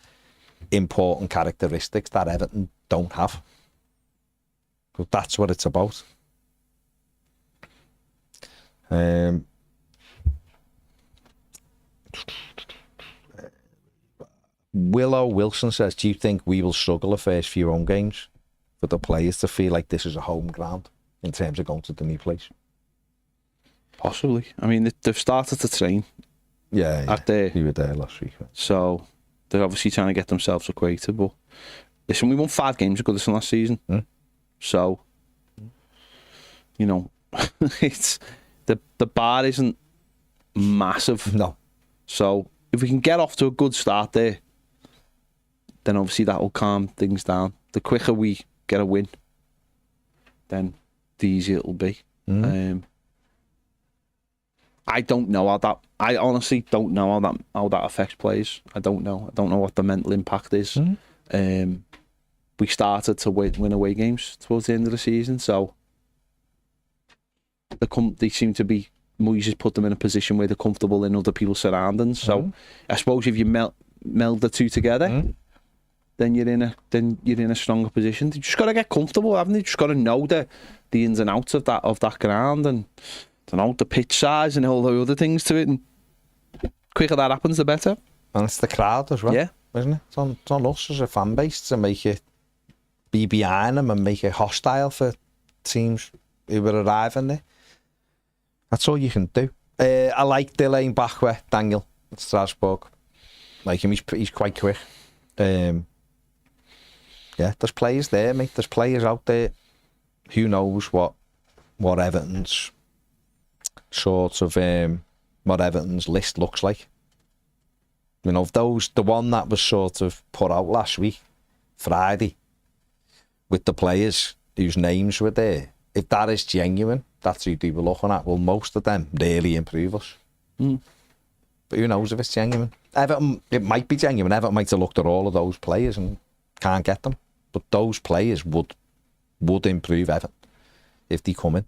important characteristics that Everton don't have. Because that's what it's about. Willow Wilson says, do you think we will struggle the first few home games for the players to feel like this is a home ground in terms of going to the new place? Possibly. I mean, they've started to train. Yeah. We were there last week. So they're obviously trying to get themselves acquainted. But listen, we won 5 games ago this last season. So, it's the bar isn't massive. No. So if we can get off to a good start there, then obviously that will calm things down. The quicker we get a win, then the easier it'll be. I don't know how that. I honestly don't know how that affects players. I don't know. I don't know what the mental impact is. We started to win away games towards the end of the season, so they seem to be. Moyes has put them in a position where they're comfortable in other people's surroundings. So I suppose if you meld the two together, then you're in a stronger position. You just got to get comfortable, haven't you? Just got to know the ins and outs of that ground and the pitch size and all the other things to it. And the quicker that happens, the better. And it's the crowd as well, isn't it? It's on us as a fan base to make it be behind them and make it hostile for teams who are arriving there. That's all you can do. I like Delane Backwell, Daniel, at Strasbourg. Like him, he's quite quick. There's players there, mate. There's players out there. Who knows what Everton's sort of what Everton's list looks like. The one that was sort of put out last week, Friday, with the players whose names were there. If that is genuine, that's who they were looking at. Well, most of them really improve us. But who knows if it's genuine? Everton, it might be genuine. Everton might have looked at all of those players and can't get them. But those players would improve Everton if they come in.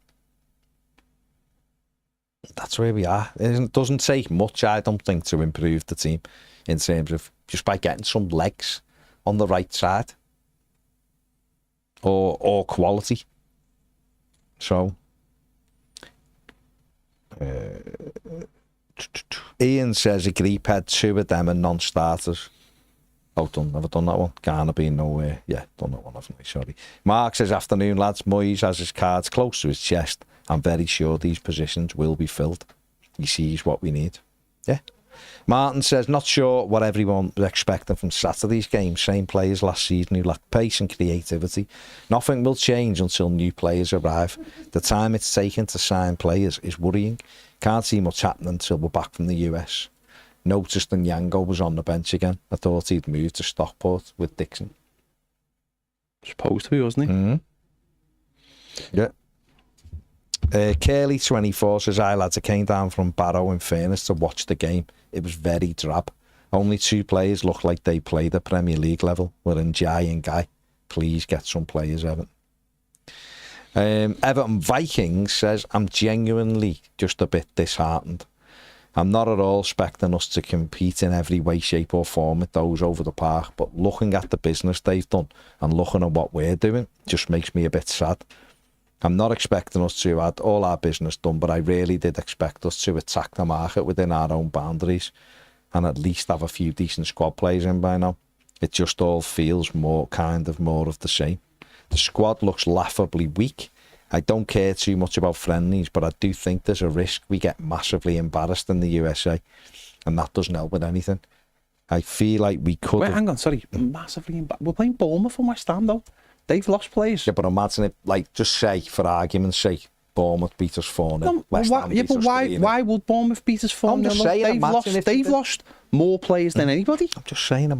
That's where we are. It doesn't take much, I don't think, to improve the team in terms of just by getting some legs on the right side or quality. So, Ian says, Agreed had 2 of them are non-starters. Oh, never done that one. Ghana being nowhere. Yeah, done that one, haven't we? Sorry. Mark says, afternoon, lads. Moyes has his cards close to his chest. I'm very sure these positions will be filled. He sees what we need. Yeah. Martin says, not sure what everyone was expecting from Saturday's game. Same players last season who lacked pace and creativity. Nothing will change until new players arrive. The time it's taken to sign players is worrying. Can't see much happening until we're back from the US. Noticed that Yango was on the bench again. I thought he'd moved to Stockport with Dixon. Supposed to be, wasn't he? Mm-hmm. Yeah. Curly 24 says, hi lads, I came down from Barrow in fairness to watch the game. It was very drab. Only 2 players looked like they played at Premier League level. Were in Jai and Guy. Please get some players, Everton. Everton Vikings says, I'm genuinely just a bit disheartened. I'm not at all expecting us to compete in every way, shape or form with those over the park, but looking at the business they've done and looking at what we're doing just makes me a bit sad. I'm not expecting us to have all our business done, but I really did expect us to attack the market within our own boundaries and at least have a few decent squad players in by now. It just all feels more of the same. The squad looks laughably weak. I don't care too much about friendlies, but I do think there's a risk we get massively embarrassed in the USA, and that doesn't help with anything. I feel like we could... Wait, hang on, sorry. Massively embarrassed. We're playing Bournemouth and West Ham, though. They've lost players. Yeah, but imagine it, like, just say, for argument's sake, Bournemouth beat us 4-0. Why would Bournemouth beat us 4-0? I'm just saying, they've lost more players than anybody. I'm just saying,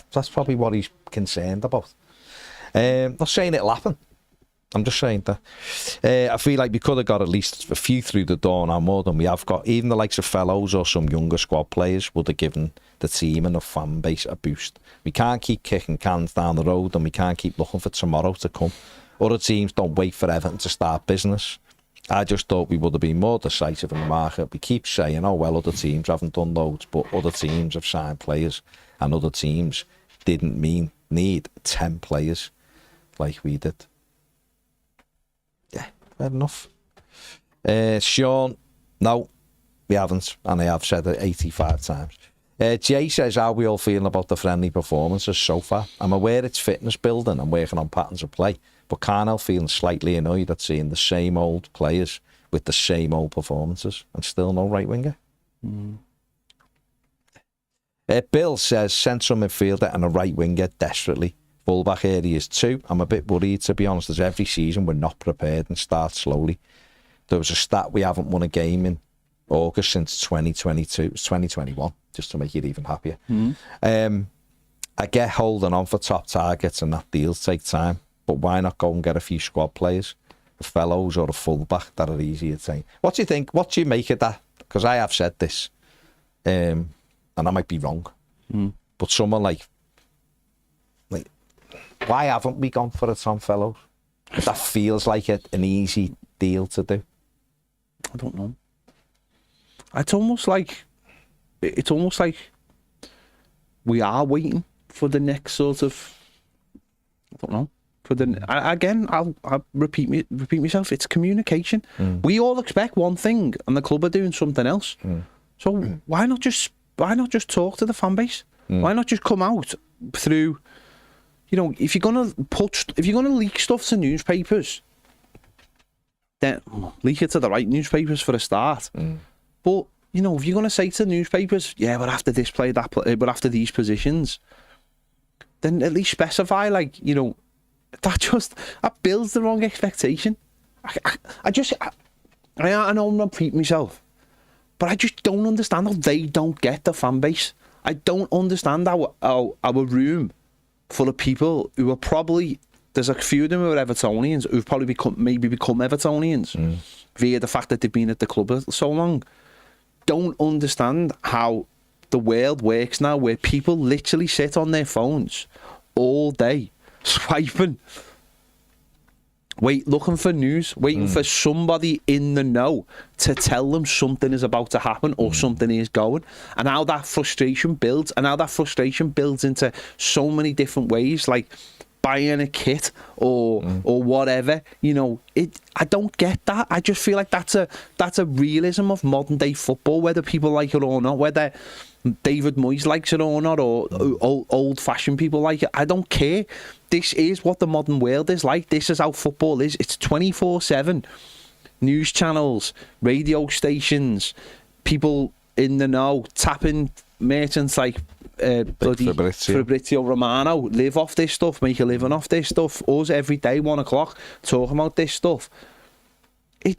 that's probably what he's concerned about. Not saying it'll happen. I'm just saying that. I feel like we could have got at least a few through the door now, more than we have got. Even the likes of Fellows or some younger squad players would have given the team and the fan base a boost. We can't keep kicking cans down the road, and we can't keep looking for tomorrow to come. Other teams don't wait for Everton to start business. I just thought we would have been more decisive in the market. We keep saying, oh, well, other teams haven't done loads, but other teams have signed players, and other teams didn't need 10 players like we did. Yeah, fair enough. Sean, no, we haven't, and I have said it 85 times. Jay says, how are we all feeling about the friendly performances so far? I'm aware it's fitness building and working on patterns of play, but can't help feeling slightly annoyed at seeing the same old players with the same old performances and still no right winger. Bill says, central midfielder and a right winger desperately. Fullback areas too. I'm a bit worried, to be honest, as every season we're not prepared and start slowly. There was a stat we haven't won a game in August since 2022. It was 2021, just to make it even happier. I get holding on for top targets and that deals take time, but why not go and get a few squad players, the Fellows or a fullback that are easier to take? What do you think? What do you make of that? Because I have said this, and I might be wrong, but someone like, why haven't we gone for a Tom Fellows? That feels like an easy deal to do. I don't know. It's almost like we are waiting for the next sort of, I don't know. I'll repeat myself. It's communication. We all expect one thing, and the club are doing something else. So why not just talk to the fan base? Why not just come out through? You know, if you're gonna leak stuff to newspapers, then leak it to the right newspapers for a start. But you know, if you're gonna say to newspapers, yeah, we're after this play, that play, we're after these positions, then at least specify, like, you know, that builds the wrong expectation. I know I'm not repeating myself, but I just don't understand how they don't get the fan base. I don't understand how our room full of people who are probably, there's a few of them who are Evertonians who've probably become Evertonians via the fact that they've been at the club so long, don't understand how the world works now, where people literally sit on their phones all day swiping, looking for news, waiting for somebody in the know to tell them something is about to happen or something is going, and how that frustration builds into so many different ways. Like, buying a kit or whatever. You know, I don't get that. I just feel like that's a realism of modern day football, whether people like it or not, whether David Moyes likes it or not, or old fashioned people like it. I don't care. This is what the modern world is like. This is how football is. It's 24/7. News channels, radio stations, people in the know, tapping merchants like bloody Fabrizio Romano live off this stuff, make a living off this stuff. Us every day, 1 o'clock, talking about this stuff. I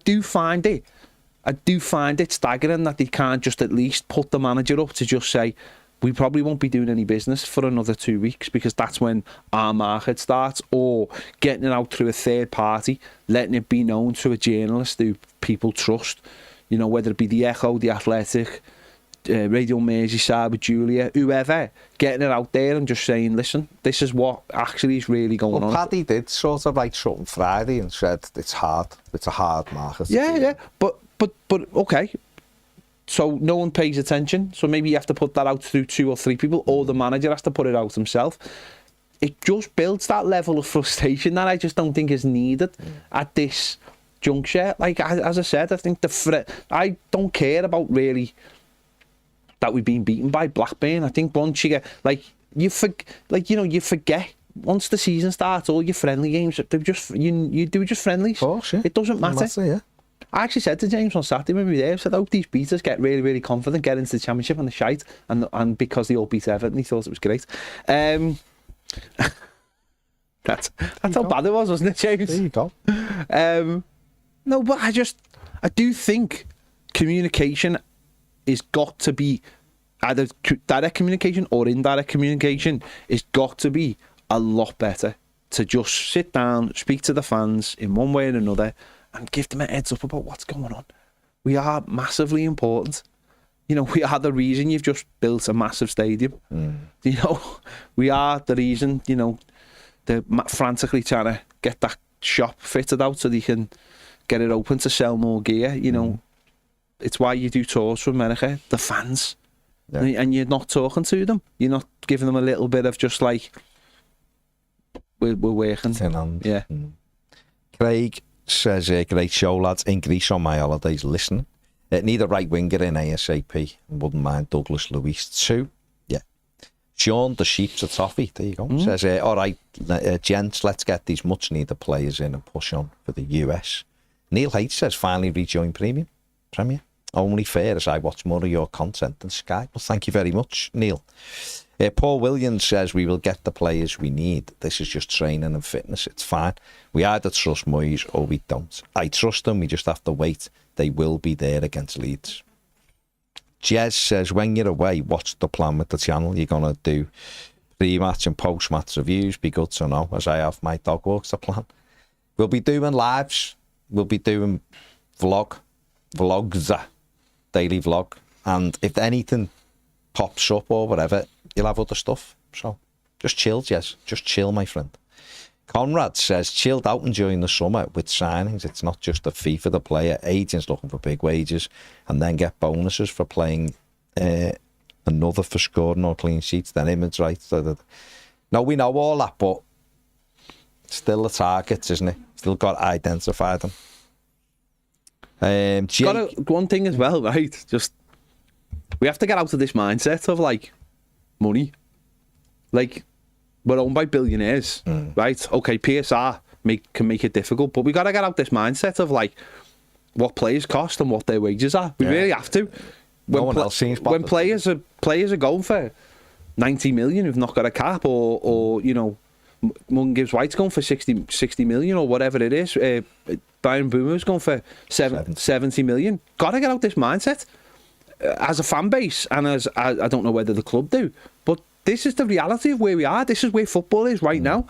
do find it staggering that they can't just at least put the manager up to just say, we probably won't be doing any business for another 2 weeks, because that's when our market starts, or getting it out through a third party, letting it be known to a journalist who people trust, you know, whether it be the Echo, the Athletic, Radio Merseyside with Julia, whoever, getting it out there and just saying, listen, this is what actually is really going on. Paddy did sort of write something Friday and said it's hard. It's a hard market. Yeah. But okay. So no one pays attention. So maybe you have to put that out through 2 or 3 people, or the manager has to put it out himself. It just builds that level of frustration that I just don't think is needed at this juncture. Like, as I said, I think I don't care about really that we've been beaten by Blackburn. I think once you get you forget once the season starts, all your friendly games, they're just you do just friendlies. Of course, yeah. It doesn't matter. Yeah. I actually said to James on Saturday when we were there, I said, I hope these beaters get really, really confident, get into the Championship and the shite, and because they all beat Everton, he thought it was great. That's how bad it was, wasn't it, James? There you go. No, but I do think communication is got to be either direct communication or indirect communication is got to be a lot better, to just sit down, speak to the fans in one way or another, and give them a heads up about what's going on. We are massively important. You know, we are the reason you've just built a massive stadium. You know, we are the reason, you know, they're frantically trying to get that shop fitted out so they can get it open to sell more gear. You know, it's why you do tours from America, the fans. Yeah. And you're not talking to them. You're not giving them a little bit of just like, we're working. Yeah. Craig says, great show, lads. In Greece on my holidays, listening. Need a right winger in ASAP. Wouldn't mind Douglas Luiz too. Yeah. Sean, the Sheep's a Toffee. There you go. Says, all right, gents, let's get these much needed players in and push on for the US. Neil H says, finally rejoin Premier. Only fair as I watch more of your content than Sky. Well, thank you very much, Neil. Paul Williams says, we will get the players we need. This is just training and fitness. It's fine. We either trust Moyes or we don't. I trust them. We just have to wait. They will be there against Leeds. Jez says, when you're away, what's the plan with the channel? You're going to do pre-match and post-match reviews? Be good to know, as I have my dog walks to plan. We'll be doing lives. We'll be doing vlogs, daily vlog. And if anything pops up or whatever, you'll have other stuff. So just chill, Jez. Just chill, my friend. Conrad says, chilled out enjoying the summer with signings. It's not just a fee for the player. Agents looking for big wages and then get bonuses for playing, another for scoring or clean sheets, then image rights. No, we know all that, but still the targets, isn't it? Still got to identify them. One thing as well, right? Just, we have to get out of this mindset of like money. Like, we're owned by billionaires, right? Okay, PSR can make it difficult, but we got to get out this mindset of like what players cost and what their wages are. We really have to. When players are going for 90 million who've not got a cap, or you know, Morgan Gibbs White's going for 60 million or whatever it is. Byron Boomer's going for 70 million. Got to get out this mindset as a fan base, and as I don't know whether the club do, but this is the reality of where we are. This is where football is right now.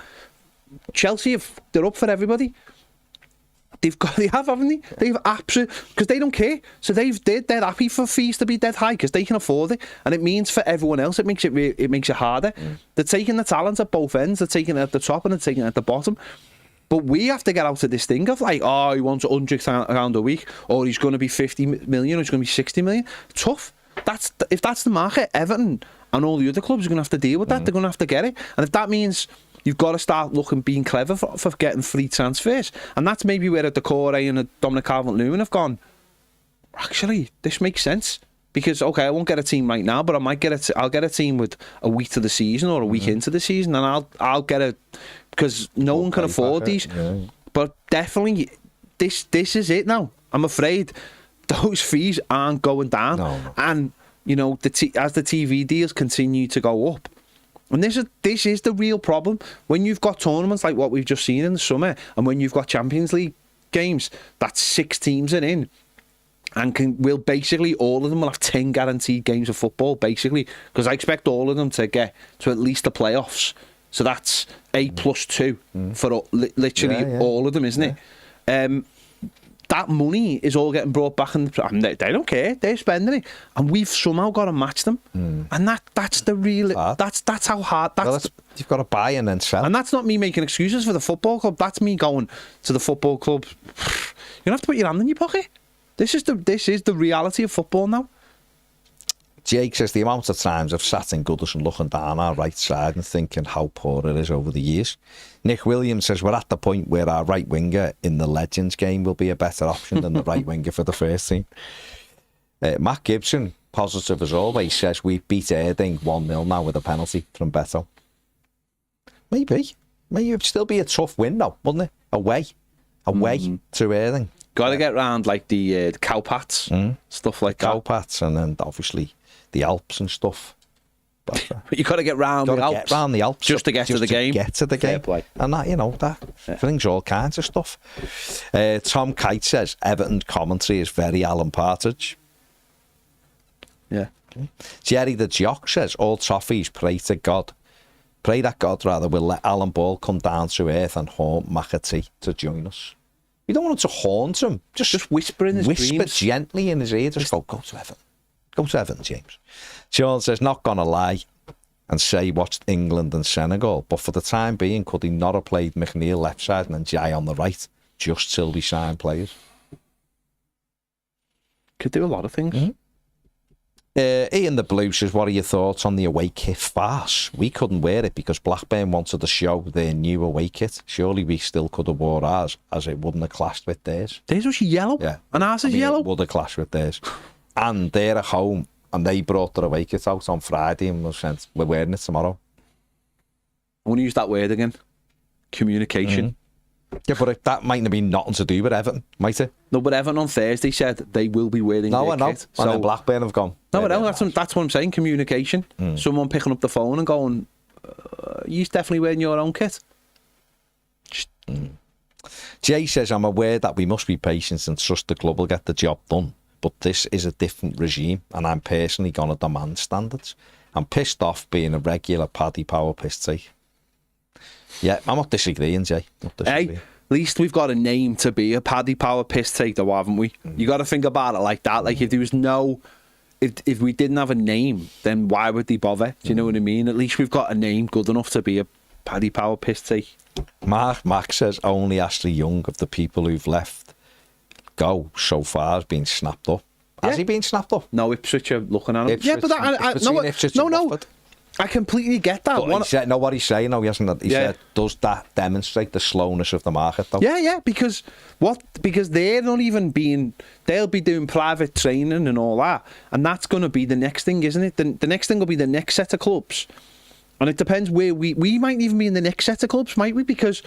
Chelsea, they're up for everybody. They have, haven't they? They've absolutely, because they don't care. So they're happy for fees to be dead high because they can afford it, and it means for everyone else it makes it harder. They're taking the talent at both ends. They're taking it at the top and they're taking it at the bottom. But we have to get out of this thing of like, oh, he wants £100,000 a week, or he's going to be 50 million, or he's going to be 60 million. Tough. If that's the market, Everton and all the other clubs are going to have to deal with that. They're going to have to get it, and if that means you've got to start being clever for getting free transfers, and that's maybe where the Decore and the Dominic Calvert-Lewin have gone. Actually, this makes sense. Because, okay, I won't get a team right now, but I'll get a team with a week to the season or a week into the season, and I'll get it, because no one can afford these. Yeah. But definitely, this is it now. I'm afraid those fees aren't going down. No. And, you know, as the TV deals continue to go up, and this is the real problem. When you've got tournaments like what we've just seen in the summer, and when you've got Champions League games, that 6 teams are in, and basically all of them will have 10 guaranteed games of football, basically, because I expect all of them to get to at least the playoffs. So that's 8 plus 2 for literally all of them, isn't it? That money is all getting brought back, and they don't care. They're spending it, and we've somehow got to match them. And that's the real. That's how hard. You've got to buy and then sell. And that's not me making excuses for the football club. That's me going to the football club. You don't have to put your hand in your pocket. This is the reality of football now. Jake says the amount of times I've sat in Goodison looking down our right side and thinking how poor it is over the years. Nick Williams says we're at the point where our right winger in the Legends game will be a better option than the right winger for the first team. Matt Gibson, positive as always, says we've beat Erding 1-0 now with a penalty from Beto. Maybe it'd still be a tough win though, wouldn't it? Away to Erding. Got to get round like the cowpats, stuff like that. Cowpats, and then obviously the Alps and stuff. But you got to get round the Alps just to get to the game. Get to the game, and that that brings all kinds of stuff. Tom Kite says Everton commentary is very Alan Partridge. Yeah. Okay. Jerry the Jock says all Toffees pray that God will let Alan Ball come down to earth and haunt McAtee to join us. We don't want him to haunt him. Just whisper in his dreams. Whisper gently in his ear. Just go to Everton. Go to Everton, James. Sean says, not going to lie and say watched England and Senegal, but for the time being, could he not have played McNeil left side and Jai on the right, just till we sign players? Could do a lot of things. Ian the Blue says, what are your thoughts on the away kit farce? We couldn't wear it because Blackburn wanted to show their new away kit. Surely we still could have wore ours, as it wouldn't have clashed with theirs. Theirs was yellow? Yeah. And ours is yellow? It would have clashed with theirs. And they're at home, and they brought their away kit out on Friday, and we're wearing it tomorrow. I want to use that word again. Communication. Yeah, but that mightn't have been nothing to do with Everton, might it? No, but Everton on Thursday said they will be wearing their kit. And then Blackburn have gone. No, that's what I'm saying, communication. Someone picking up the phone and going, you're definitely wearing your own kit. Jay says, I'm aware that we must be patient and trust the club will get the job done, but this is a different regime and I'm personally going to demand standards. I'm pissed off being a regular Paddy Power piss take. Yeah, I'm not disagreeing, Jay. Hey, at least we've got a name to be a Paddy Power piss take, though, haven't we? You got to think about it like that. Like, if there was no... If we didn't have a name, then why would they bother? Do you know what I mean? At least we've got a name good enough to be a Paddy Power piss take. Mark says only Ashley Young of the people who've left go so far has been snapped up. Has he been snapped up? No, Ipswich are looking at him. Yeah, but no. I completely get that. But what he's saying, no, he hasn't. He said, does that demonstrate the slowness of the market, though? Yeah, because they're not even they'll be doing private training and all that, and that's going to be the next thing, isn't it? The next thing will be the next set of clubs, and it depends where we might even be in the next set of clubs, might we? Because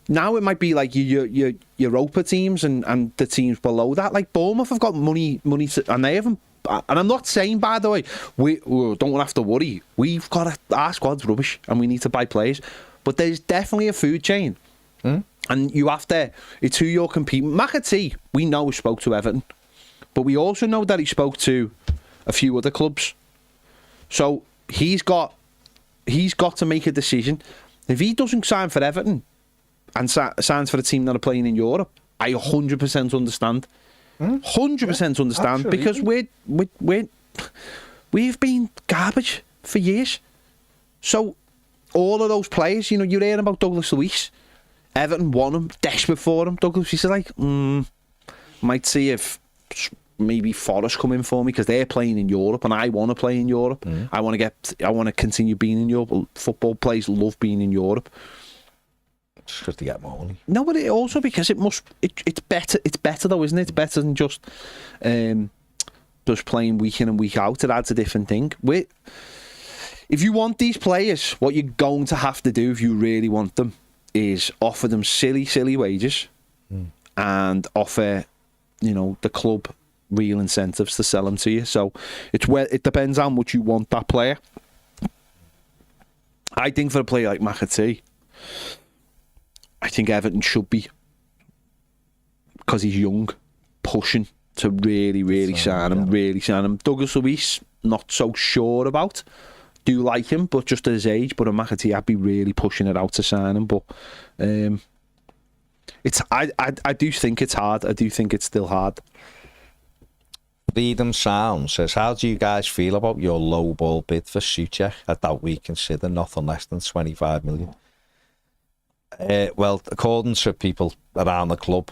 now it might be like your Europa teams and the teams below that. Like Bournemouth have got money, and they haven't. And I'm not saying, by the way, we don't have to worry. We've got our squad's rubbish and we need to buy players. But there's definitely a food chain. And you have to, it's who you're competing. McAtee, we know, spoke to Everton. But we also know that he spoke to a few other clubs. So he's got to make a decision. If he doesn't sign for Everton and signs for a team that are playing in Europe, I 100% understand. 100% understand. Absolutely. Because we've been garbage for years. So all of those players, you're hearing about Douglas Luiz. Everton want him, desperate for him. Douglas Luiz is like, might see if maybe Forest come in for me because they're playing in Europe and I want to play in Europe. I want to continue being in Europe. Football players love being in Europe. Just because they get more money. No, but it also because it's better. It's better though, isn't it? It's better than just playing week in and week out. It adds a different thing. If you want these players, what you're going to have to do if you really want them is offer them silly wages and offer, the club real incentives to sell them to you. So it depends how much you want that player. I think for a player like McAtee, I think Everton should be, because he's young, pushing to really sign him. Douglas Luiz, not so sure about. Do like him, but just at his age. But a McAtee, I'd be really pushing it out to sign him. But I do think it's hard. I do think it's still hard. Freedom Sound says, how do you guys feel about your low ball bid for Souček? I doubt we consider nothing less than 25 million. Well, according to people around the club,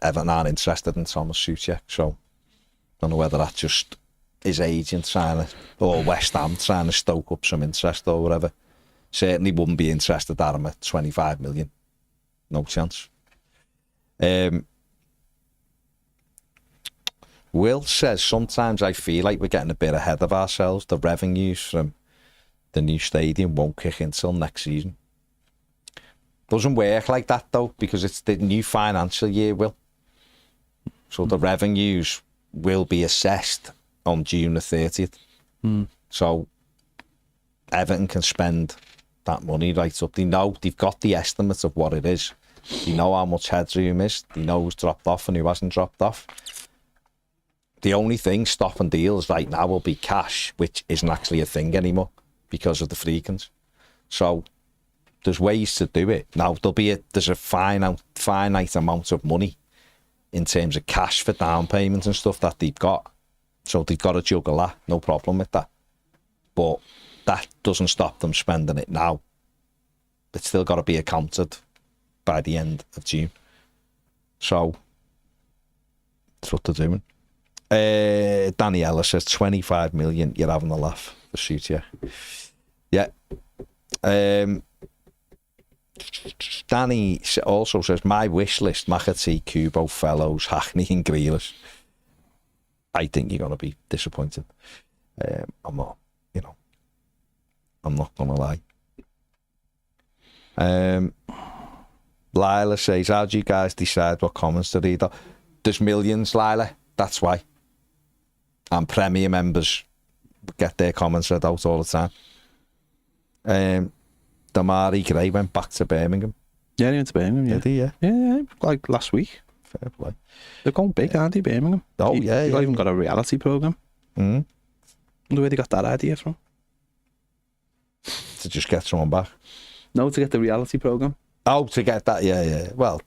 Everton aren't interested in Thomas Souček, so I don't know whether that's just his agent trying to, or West Ham trying to stoke up some interest or whatever. Certainly wouldn't be interested at him at 25 million. No chance. Will says, sometimes I feel like we're getting a bit ahead of ourselves. The revenues from the new stadium won't kick in till next season. Doesn't work like that though, because it's the new financial year, Will. So the revenues will be assessed on June the 30th. So Everton can spend that money right up. They know, they've got the estimates of what it is. They know how much headroom is. They know who's dropped off and who hasn't dropped off. The only thing stopping deals right now will be cash, which isn't actually a thing anymore because of the Friedkins. So there's ways to do it. Now, there's a finite amount of money in terms of cash for down payments and stuff that they've got. So they've got to juggle that, no problem with that. But that doesn't stop them spending it now. It's still got to be accounted by the end of June. So that's what they're doing. Daniela says 25 million, you're having a laugh for Souček. Yeah. Danny also says, my wish list, McAtee, Kubo, Fellows, Hackney and Grealish. I think you're going to be disappointed. I'm not going to lie. Lila says, how do you guys decide what comments to read? There's millions, Lila. That's why. And Premier members get their comments read out all the time. Damari Gray went back to Birmingham. Yeah, he went to Birmingham, yeah. Did he, yeah? Yeah, like last week. Fair play. They're going big, aren't they, Birmingham? Oh, yeah. They've even got a reality programme. Mm. Wonder where they got that idea from. To just get someone back? No, to get the reality programme. Oh, to get that, yeah. Well,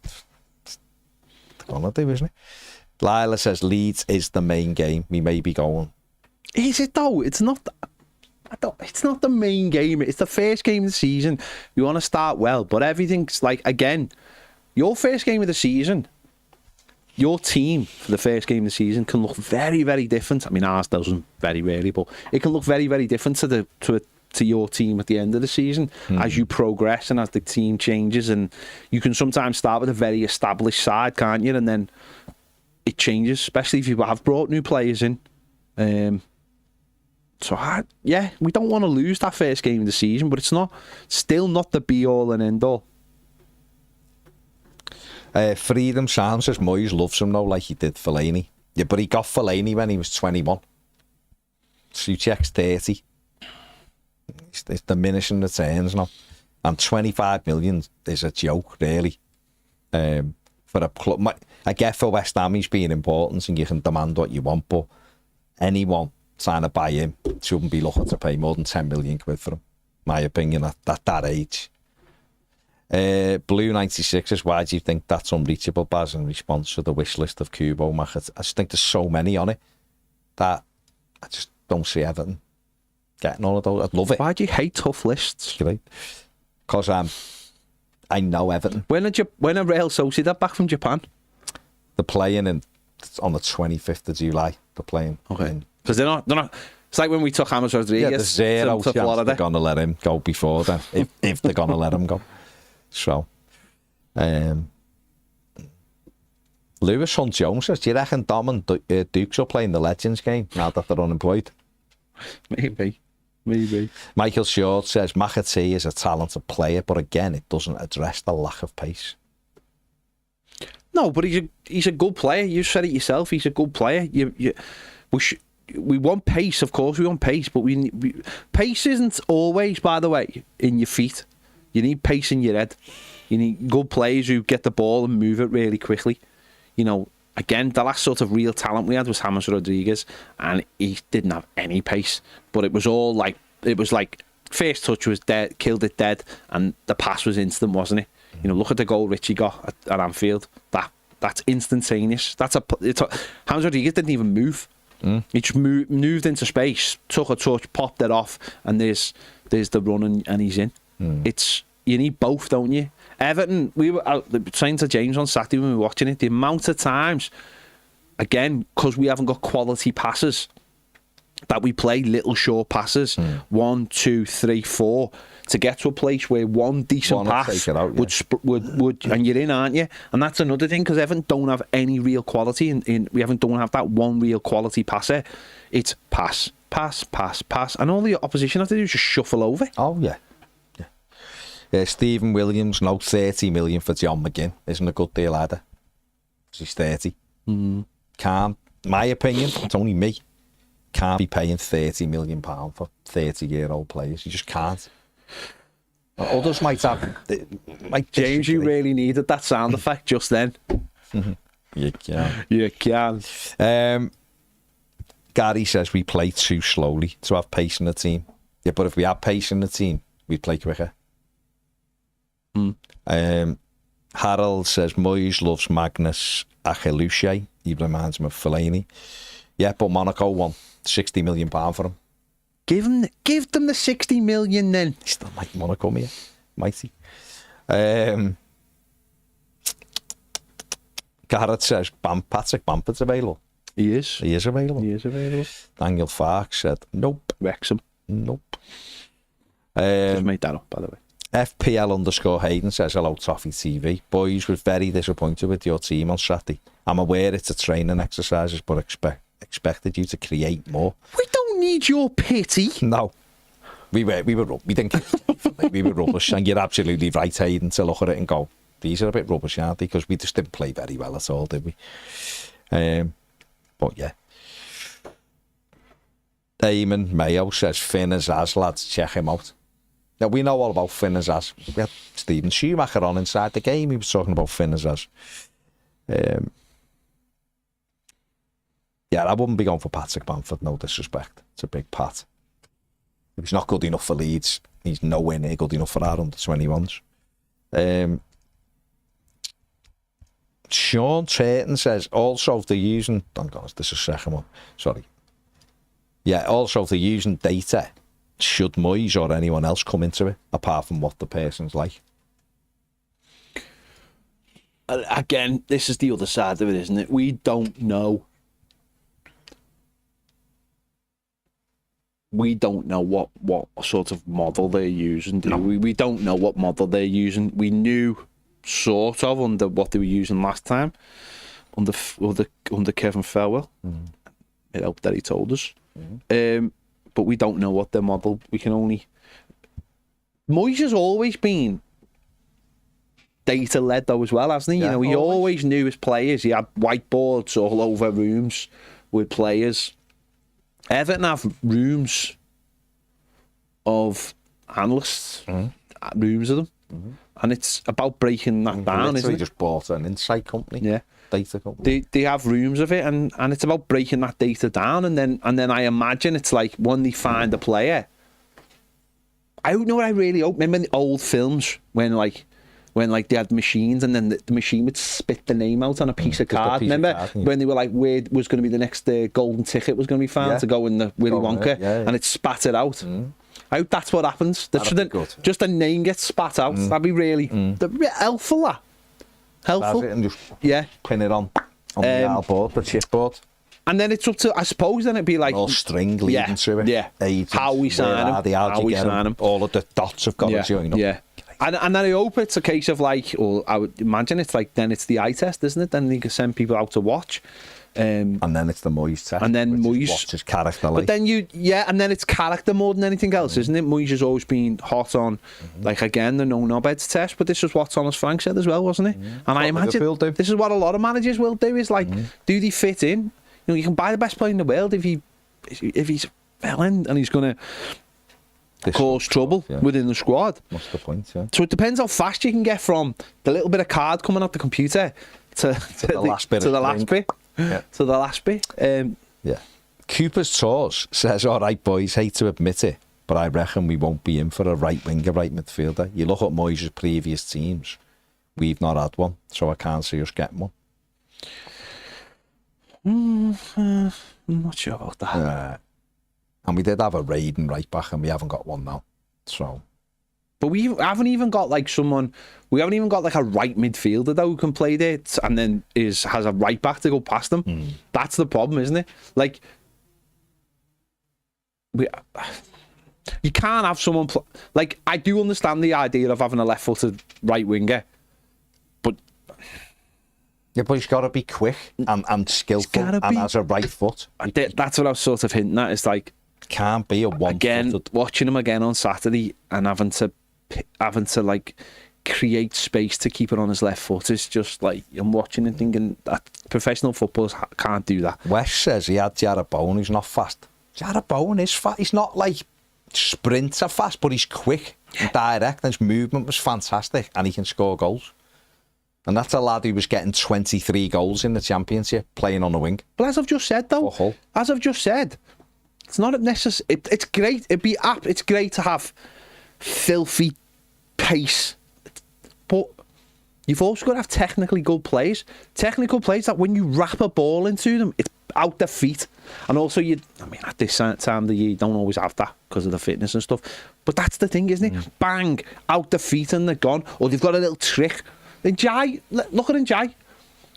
it's gonna do, isn't it? Lila says Leeds is the main game. We may be going. Is it though? It's not. It's not the main game. It's the first game of the season. You want to start well, but everything's like, again, your first game of the season, your team for the first game of the season can look very, very different. I mean, ours doesn't very rarely, but it can look very, very different to your team at the end of the season as you progress and as the team changes. And you can sometimes start with a very established side, can't you? And then it changes, especially if you have brought new players in. We don't want to lose that first game of the season, but it's still not the be-all and end-all. Freedom Sound says Moyes loves him though, like he did Fellaini. Yeah, but he got Fellaini when he was 21. Souček's 30. It's diminishing returns now. And 25 million is a joke, really. For a club, I get for West Ham he's being important and you can demand what you want, but anyone trying to buy him shouldn't be looking to pay more than 10 million quid for him. My opinion at that age. Blue 96 says, why do you think that's unreachable, Baz, in response to the wish list of Kubo, McAtee? I just think there's so many on it that I just don't see Everton getting all of those. I'd love it. Why do you hate tough lists? Because I know Everton. When are Real Sociedad back from Japan? They're playing in It's on the 25th of July. They're playing. Okay. Because they're not. It's like when we took James Rodriguez there's zero to chance Florida. they're going to let him go before then, if they're going to let him go. So, Lewis Hunt Jones says, do you reckon Dom and Dukes will play in the Legends game now that they're unemployed? Maybe. Michael Short says, McAtee is a talented player, but again, it doesn't address the lack of pace. No, but he's a good player. You said it yourself. He's a good player. We want pace, of course. We want pace, but pace isn't always, by the way, in your feet. You need pace in your head. You need good players who get the ball and move it really quickly. You know, again, the last sort of real talent we had was James Rodriguez, and he didn't have any pace. But it was all like, first touch was dead, killed it dead, and the pass was instant, wasn't it? You know, look at the goal Richie got at Anfield. That's instantaneous. James Rodriguez didn't even move. He just moved into space, took a touch, popped it off, and there's the run and he's in. You need both, don't you? Everton, we were saying to James on Saturday when we were watching it, the amount of times, again, because we haven't got quality passes, that we play little short passes, 1, 2, 3, 4, to get to a place where one decent pass would and you're in, aren't you? And that's another thing, because Everton don't have any real quality we don't have that one real quality passer. It's pass, and all the opposition have to do is just shuffle over. Oh yeah. Stephen Williams, no, 30 million for John McGinn isn't a good deal either. He's 30. Can't, my opinion, it's only me, can't be paying £30 million for 30-year-old players. You just can't. Others might have. James, you really needed that sound effect just then. You can. You can. Gary says we play too slowly to have pace in the team. Yeah, but if we had pace in the team, we'd play quicker. Harold says Moyes loves Magnus Acheluche. He reminds him of Fellaini. Yeah, but Monaco won £60 million for him. Give them the 60 million then. He still might Monaco, me, might he? Garrett says Patrick Bamford's available. He is. He is available. Daniel Fark said nope. Wrexham. Nope. Just made that up, by the way. FPL_Hayden says hello, Toffee TV. Boys, was very disappointed with your team on Saturday. I'm aware it's a training exercises, but expected you to create more. We don't need your pity. No. We didn't we were rubbish, and you're absolutely right, Hayden, to look at it and go, these are a bit rubbish, aren't they? Because we just didn't play very well at all, did we? But yeah. Eamon Mayo says Finn Azaz, lads, check him out. Now, we know all about Finn Azaz. We had Stephen Schumacher on inside the game. He was talking about Finn Azaz. Yeah, I wouldn't be going for Patrick Bamford, no disrespect. It's a big Pat. If he's not good enough for Leeds, he's nowhere near good enough for our under-21s. Sean Turton says, also if they're using... Oh God, this is the second one. Sorry. Yeah, also if they're using data, should Moyes or anyone else come into it, apart from what the person's like? Again, this is the other side of it, isn't it? We don't know. We don't know what sort of model they're using, do we? We don't know what model they're using. We knew sort of under what they were using last time, under Kevin Farwell. It helped that he told us. But we don't know what their model. We can only... Moyes has always been data-led though as well, hasn't he? Yeah, you know, he always knew his players. He had whiteboards all over rooms with players. Everton have rooms of analysts, rooms of them, and it's about breaking that down, isn't it? Just bought an insight company, data company. They have rooms of it, and it's about breaking that data down, and then I imagine it's like when they find a player. I don't know what I really hope. Remember in the old films when they had machines, and then the machine would spit the name out on a piece of card. Remember when they were like, where was going to be the next golden ticket was going to be found to go in the Willy Wonka, and it spat it out. I hope that's what happens. Just a name gets spat out. That'd be really helpful. Helpful. And just pin it on. On the board, the chipboard. And then it's up to, I suppose, then it'd be like... All string leading to it. Yeah. Agents, how we sign them. How we sign them. All of the dots have got to join up. Yeah. And then I hope it's a case of like, or I would imagine it's like, then it's the eye test, isn't it? Then you can send people out to watch. And then it's the Moyes test. And then Moyes. What's his character like? But then and then it's character more than anything else, isn't it? Moyes has always been hot on, like, again, the no-knobheads test, but this is what's on, as Frank said as well, wasn't it? And I imagine this is what a lot of managers will do, is like, do they fit in? You know, you can buy the best player in the world if he's fell in and he's going to cause trouble within the squad. What's the point, yeah? So it depends how fast you can get from the little bit of card coming off the computer to the last bit. Yeah. To the last bit. Yeah. Cooper's Tours says, all right, boys, hate to admit it, but I reckon we won't be in for a right winger, right midfielder. You look at Moyes' previous teams, we've not had one, so I can't see us getting one. I'm not sure about that. And we did have a raiding right back, and we haven't got one now. So, but we haven't even got like someone. We haven't even got like a right midfielder though who can play there, and then has a right back to go past them. That's the problem, isn't it? Like, you can't have someone like, I do understand the idea of having a left-footed right winger, but he's got to be quick and skillful and has a right foot. That's what I was sort of hinting at. It's like, can't be a one. Again, watching him again on Saturday and having to like create space to keep it on his left foot is just like, I'm watching and thinking that professional footballers can't do that. West says he had Jarrod Bowen, who's not fast. Jarrod Bowen is fast. He's not like sprinter fast, but he's quick and direct, and his movement was fantastic, and he can score goals. And that's a lad who was getting 23 goals in the Championship playing on the wing. But as I've just said, though, it's not necessary. It's great. It's great to have filthy pace, but you've also got to have technically good players. Technical players that when you wrap a ball into them, it's out their feet. And also, at this time of the year, you don't always have that because of the fitness and stuff. But that's the thing, isn't it? Bang, out their feet and they're gone. Or they've got a little trick. Njai, look at Njai.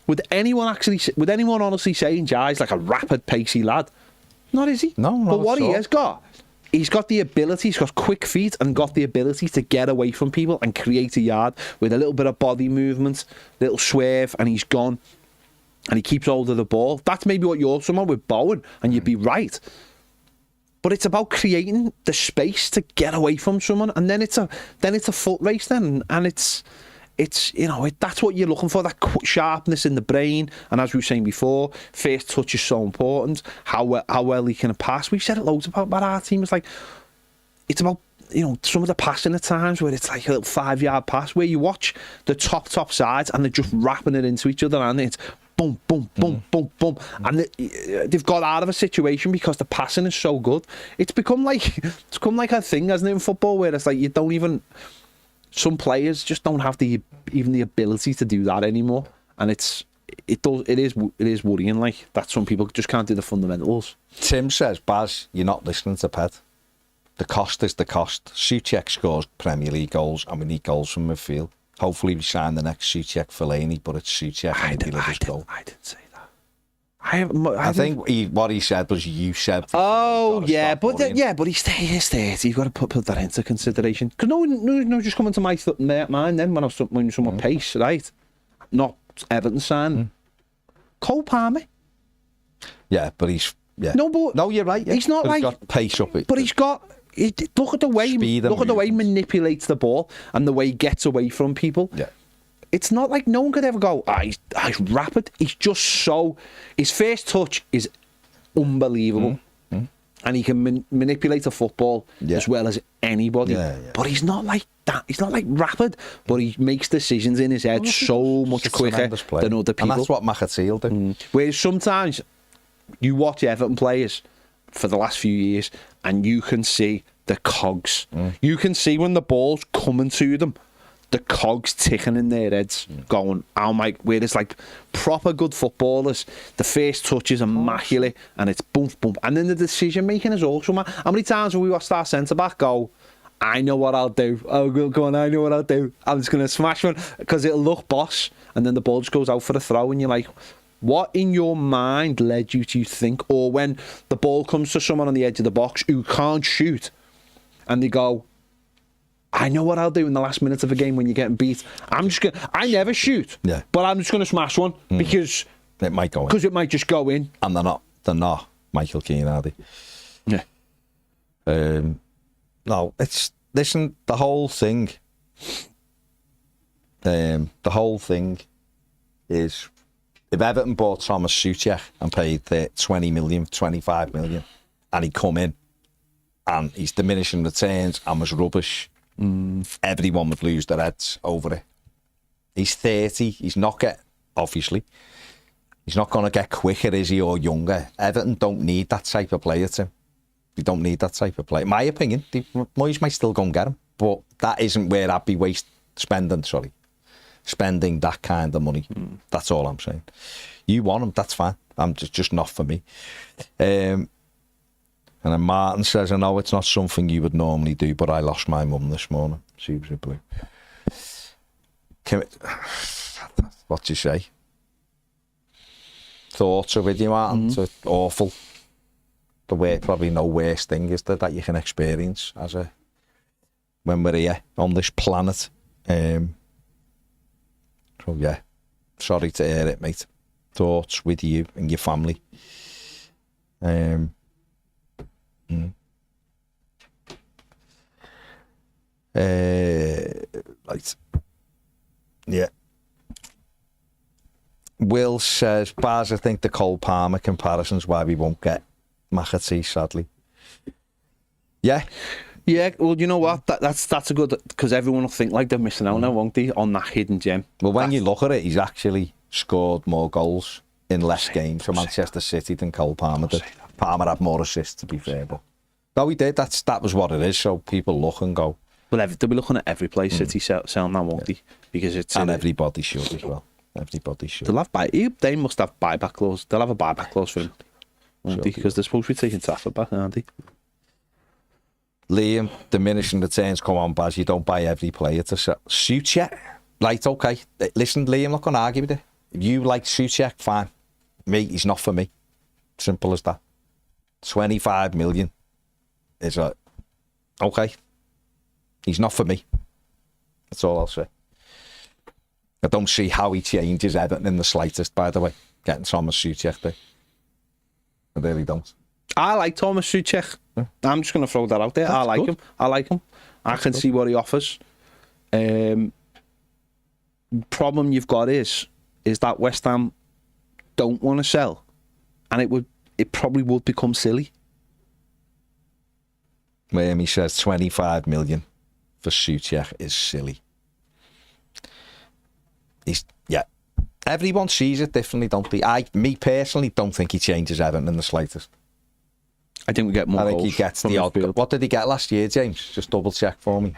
Would anyone honestly say Njai's like a rapid, pacey lad? Not is he? No, but what he has got, he's got the ability, he's got quick feet and got the ability to get away from people and create a yard with a little bit of body movement, little swerve, and he's gone. And he keeps hold of the ball. That's maybe what you're someone with Bowen, and you'd be right. But it's about creating the space to get away from someone, and then it's a foot race then, and it's that's what you're looking for, that sharpness in the brain. And as we were saying before, first touch is so important. How well he can pass. We've said it loads about our team. It's like, it's about, some of the passing at times where it's like a little 5-yard pass where you watch the top sides and they're just wrapping it into each other, and it's boom, boom, boom, boom, boom, and they've got out of a situation because the passing is so good. It's become like a thing, hasn't it, in football, where it's like you don't even. Some players just don't have even the ability to do that anymore, and it is worrying, like, that some people just can't do the fundamentals. Tim says, Baz, you're not listening to Ped. The cost is the cost. Souček scores Premier League goals, and we need goals from midfield. Hopefully we sign the next Souček Fellaini, but it's Souček and he delivers goal. I didn't say that. I think what he said was you said. Oh yeah, but he's 30. You've got to put that into consideration. Because no, just coming to my mind then when someone pace, right? Not Everton sign. Cole Palmer. Yeah, but he's No, you're right. Yeah. He's not but like he's got pace up it. But he's got. Look at the way he manipulates the ball and the way he gets away from people. Yeah. It's not like no one could ever go, he's rapid. He's just so... His first touch is unbelievable. And he can manipulate a football as well as anybody. Yeah. But he's not like that. He's not like rapid, but he makes decisions in his head so much quicker than other people. And that's what McAteel do. Whereas sometimes you watch Everton players for the last few years and you can see the cogs. You can see when the ball's coming to them, the cogs ticking in their heads, going, where it's like proper good footballers, the first touch is immaculate and it's boom, boom. And then the decision making is also, man. How many times have we watched our centre back go, I know what I'll do. Oh, go on, I know what I'll do. I'm just going to smash one because it'll look boss. And then the ball just goes out for a throw and you're like, What in your mind led you to think, or when the ball comes to someone on the edge of the box who can't shoot, and they go, I know what I'll do in the last minute of a game when you're getting beat. I never shoot, but I'm just gonna smash one because it might go in. Because it might just go in. And they're not Michael Keane, are they? Yeah. No, listen, the whole thing is, if Everton bought Thomas Souček and paid 20 million, 25 million, and he'd come in and he's diminishing returns and was rubbish, everyone would lose their heads over it. He's 30, he's not going to get quicker, is he, or younger? Everton don't need that type of player, Tim. They don't need that type of player. In my opinion, Moyes might still go and get him, but that isn't where I'd be spending that kind of money. That's all I'm saying. You want him, that's fine. I'm just not for me. And then Martin says, I know it's not something you would normally do, but I lost my mum this morning. She was in blue. What do you say? Thoughts are with you, Martin. It's awful. Probably no worst thing is that you can experience when we're here on this planet. So yeah, sorry to hear it, mate. Thoughts with you and your family. Right. Yeah. Will says, Baz, I think the Cole Palmer comparison's why we won't get McAtee, sadly. Yeah. Yeah, well, you know what? That's a good... Because everyone will think like they're missing out now, won't they? On that hidden gem. Well, when you look at it, he's actually scored more goals in less games for Manchester City than Cole Palmer did. Palmer had more assists, to be fair, but... No, he did. That was what it is, so people look and go... Well, they'll be looking at every place City selling now, won't they? Because it's... And everybody should as well. Everybody should. They must have buyback clause. They'll have a buyback clause for him. Because they're supposed to be taking Toffee back, aren't they? Liam, diminishing returns, come on, Baz, you don't buy every player to sell. Souček, right, okay. Listen, Liam, I'm not going to argue with it. If you like Souček, fine. Me, he's not for me. Simple as that. 25 million is okay. He's not for me. That's all I'll say. I don't see how he changes Everton in the slightest, by the way, getting Thomas Souček there. I really don't. I like Thomas Souček. I'm just going to throw that out there. I like him. I can see what he offers. Problem you've got is that West Ham don't want to sell, and it probably would become silly. He says 25 million for Souček is silly. Everyone sees it differently, don't they? Me personally don't think he changes Everton in the slightest. I think we get more. I think he gets the odd. What did he get last year, James? Just double check for me.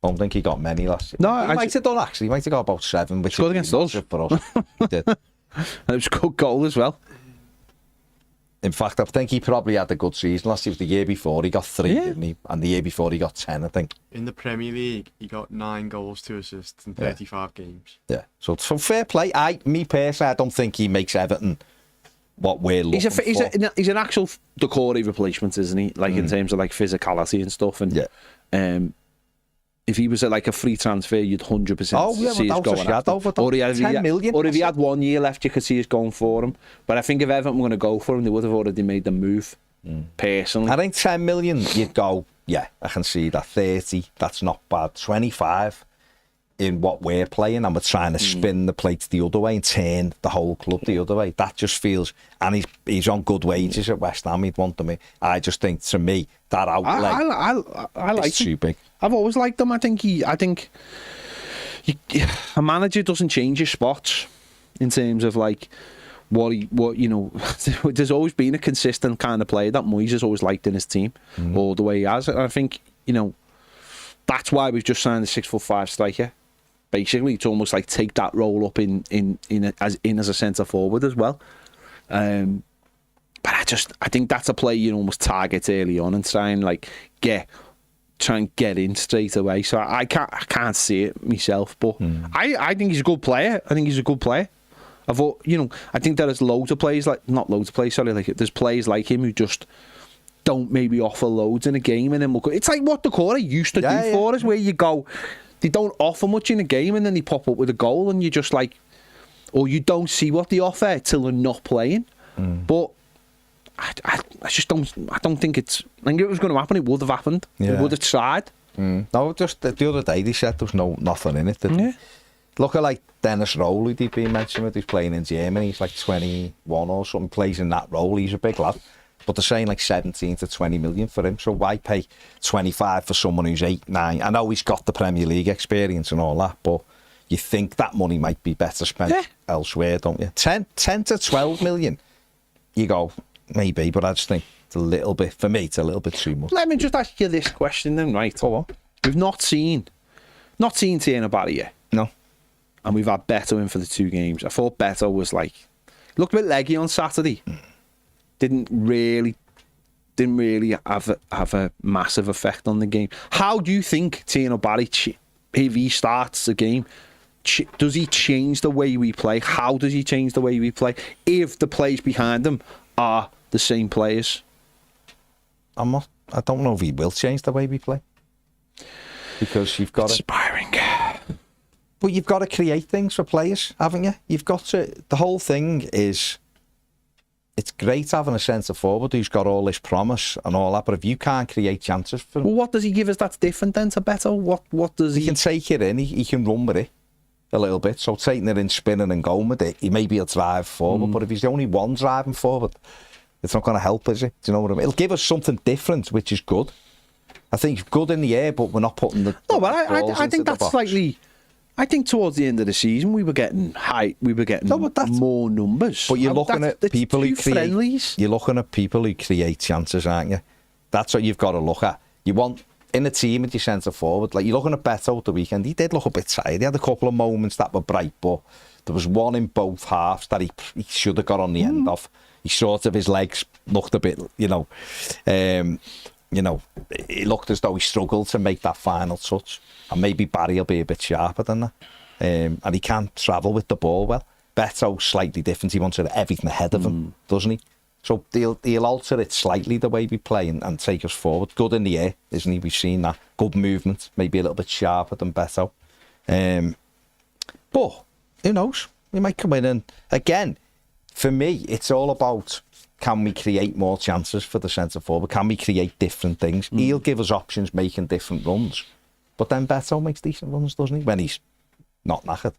I don't think he got many last year. No, he might have done actually. He might have got about 7, which scored against us. For us. He did. And it was a good goal as well. In fact, I think he probably had a good season last year. The year before he got 3, didn't he? And the year before he got 10, I think. In the Premier League, he got 9 goals, 2 assists in 35 games. Yeah. So fair play. Me personally, I don't think he makes Everton what we're looking for. He's an actual Decore replacement, isn't he? Like in terms of like physicality and stuff. And if he was like a free transfer, you'd 100% see us going after. Or if he had 1 year left, you could see us going for him. But I think if Everton were going to go for him, they would have already made the move. Personally, I think 10 million, you'd go, yeah, I can see that. 30, that's not bad. 25 in what we're playing, and we're trying to spin the plates the other way and turn the whole club the other way. That just feels, and he's on good wages at West Ham. He'd want them. I just think, to me, that outlay I like too big. I've always liked him. I think a manager doesn't change his spots in terms of like what you know. There's always been a consistent kind of player that Moyes has always liked in his team, all the way he has. And I think, you know, that's why we've just signed a 6'5" striker. Basically, to almost like take that role up as a centre forward as well. But I think that's a play you almost target early on and try and get in straight away. So I can't see it myself, but I think he's a good player. I thought, you know, I think there is loads of players like, not loads of players, sorry, like there's players like him who just don't maybe offer loads in a game, and then we'll go. It's like what the Corey used to do for us, where you go, they don't offer much in a game, and then they pop up with a goal, and you're just like, or you don't see what they offer till they're not playing. But I just don't. I don't think it's. I think if it was going to happen, it would have happened. Yeah. It would have tried. No, just the other day they said there was nothing in it. Didn't they? Look at like Dennis Roll, who'd been mentioned with, who's playing in Germany. He's like 21 or something, plays in that role. He's a big lad. But they're saying like 17 to 20 million for him. So why pay 25 for someone who's 8, 9? I know he's got the Premier League experience and all that, but you think that money might be better spent elsewhere, don't you? 10 to 12 million. You go, maybe, but I just think it's a little bit, for me, it's a little bit too much. Let me just ask you this question then, right? Go on. We've not seen Tierney Barry yet. No. And we've had Beto in for the 2 games. I thought Beto was like, looked a bit leggy on Saturday. Didn't really have a massive effect on the game. How do you think Tierney Barry, if he starts the game, does he change the way we play? How does he change the way we play if the players behind him are the same players? I don't know if he will change the way we play, because you've got inspiring. But you've got to create things for players, haven't you? You've got to. The whole thing is, it's great having a centre forward who's got all this promise and all that, but if you can't create chances for him, well, what does he give us that's different then to Beto? What does he? He can take it in. He can run with it a little bit. So taking it in, spinning and going with it, he maybe he'll drive forward. But if he's the only one driving forward, it's not going to help, is it? Do you know what I mean? It'll give us something different, which is good. I think good in the air, but we're not putting the. No, but I think that's slightly. I think towards the end of the season we were getting more numbers. But you're looking at people who create. Friendlies. You're looking at people who create chances, aren't you? That's what you've got to look at. You want in a team at your centre forward. Like you're looking at Beto at the weekend. He did look a bit tired. He had a couple of moments that were bright, but there was one in both halves that he should have got on the end of. He sort of his legs looked a bit, it looked as though he struggled to make that final touch. And maybe Barry will be a bit sharper than that. And he can't travel with the ball well. Beto's slightly different. He wants everything ahead of him, doesn't he? So he'll alter it slightly the way we play and take us forward. Good in the air, isn't he? We've seen that. Good movement. Maybe a little bit sharper than Beto. But who knows? We might come in and, again, for me, it's all about, can we create more chances for the centre forward? Can we create different things? He'll give us options making different runs. But then Beto makes decent runs, doesn't he? When he's not knackered.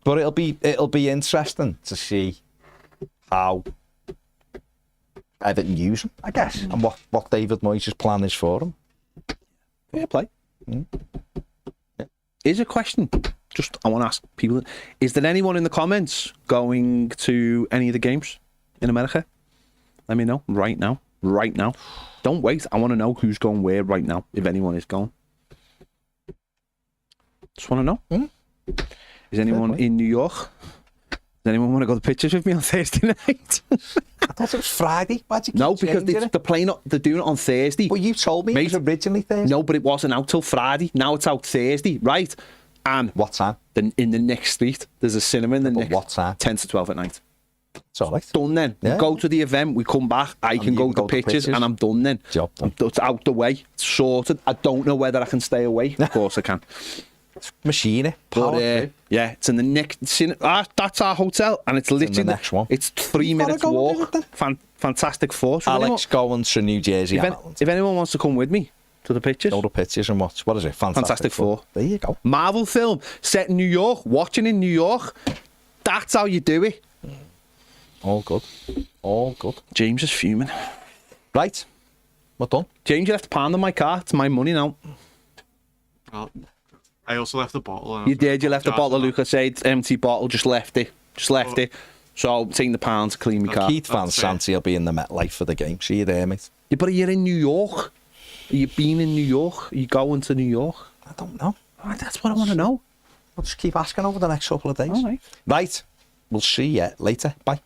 But it'll be interesting to see how Everton use him, I guess, and what David Moyes' plan is for him. Fair play. Here's a question. Just, I want to ask people, is there anyone in the comments going to any of the games in America? Let me know right now. Right now. Don't wait. I want to know who's going where right now, if anyone is going. Just want to know. Is anyone in New York? Does anyone want to go to pictures with me on Thursday night? I thought it was Friday. Why'd you keep No, because changing it? they're doing it on Thursday. Well, you told me it was originally Thursday. No, but it wasn't out till Friday. Now it's out Thursday, right? And what time? In the next street, there's a cinema in the next. What time? 10 to 12 at night. It's all right. Done then. Yeah. We go to the event, we come back, I can go to pictures, and I'm done then. Job done. It's out the way, it's sorted. I don't know whether I can stay away. Of course I can. It's machine. But, yeah, it's in the next. That's our hotel, and it's literally the next one. It's 3 minutes walk. Fantastic force. Alex going to New Jersey. If anyone wants to come with me to the pictures, go to pictures and watch. What is it? Fantastic Four. There you go. Marvel film set in New York, watching in New York. That's how you do it. All good. All good. James is fuming. Right. We're done. James, you left a pound in my car. It's my money now. Well, I also left the bottle. You did. You left the bottle. Lucas said empty bottle. Just left it. It. So taking the pound to clean my car. Keith Van Santi will be in the MetLife for the game. See you there, mate. Yeah, but you're in New York. Are you been in New York? Are you going to New York? I don't know. That's what I want to know. I'll just keep asking over the next couple of days. All right. Right. We'll see you later. Bye.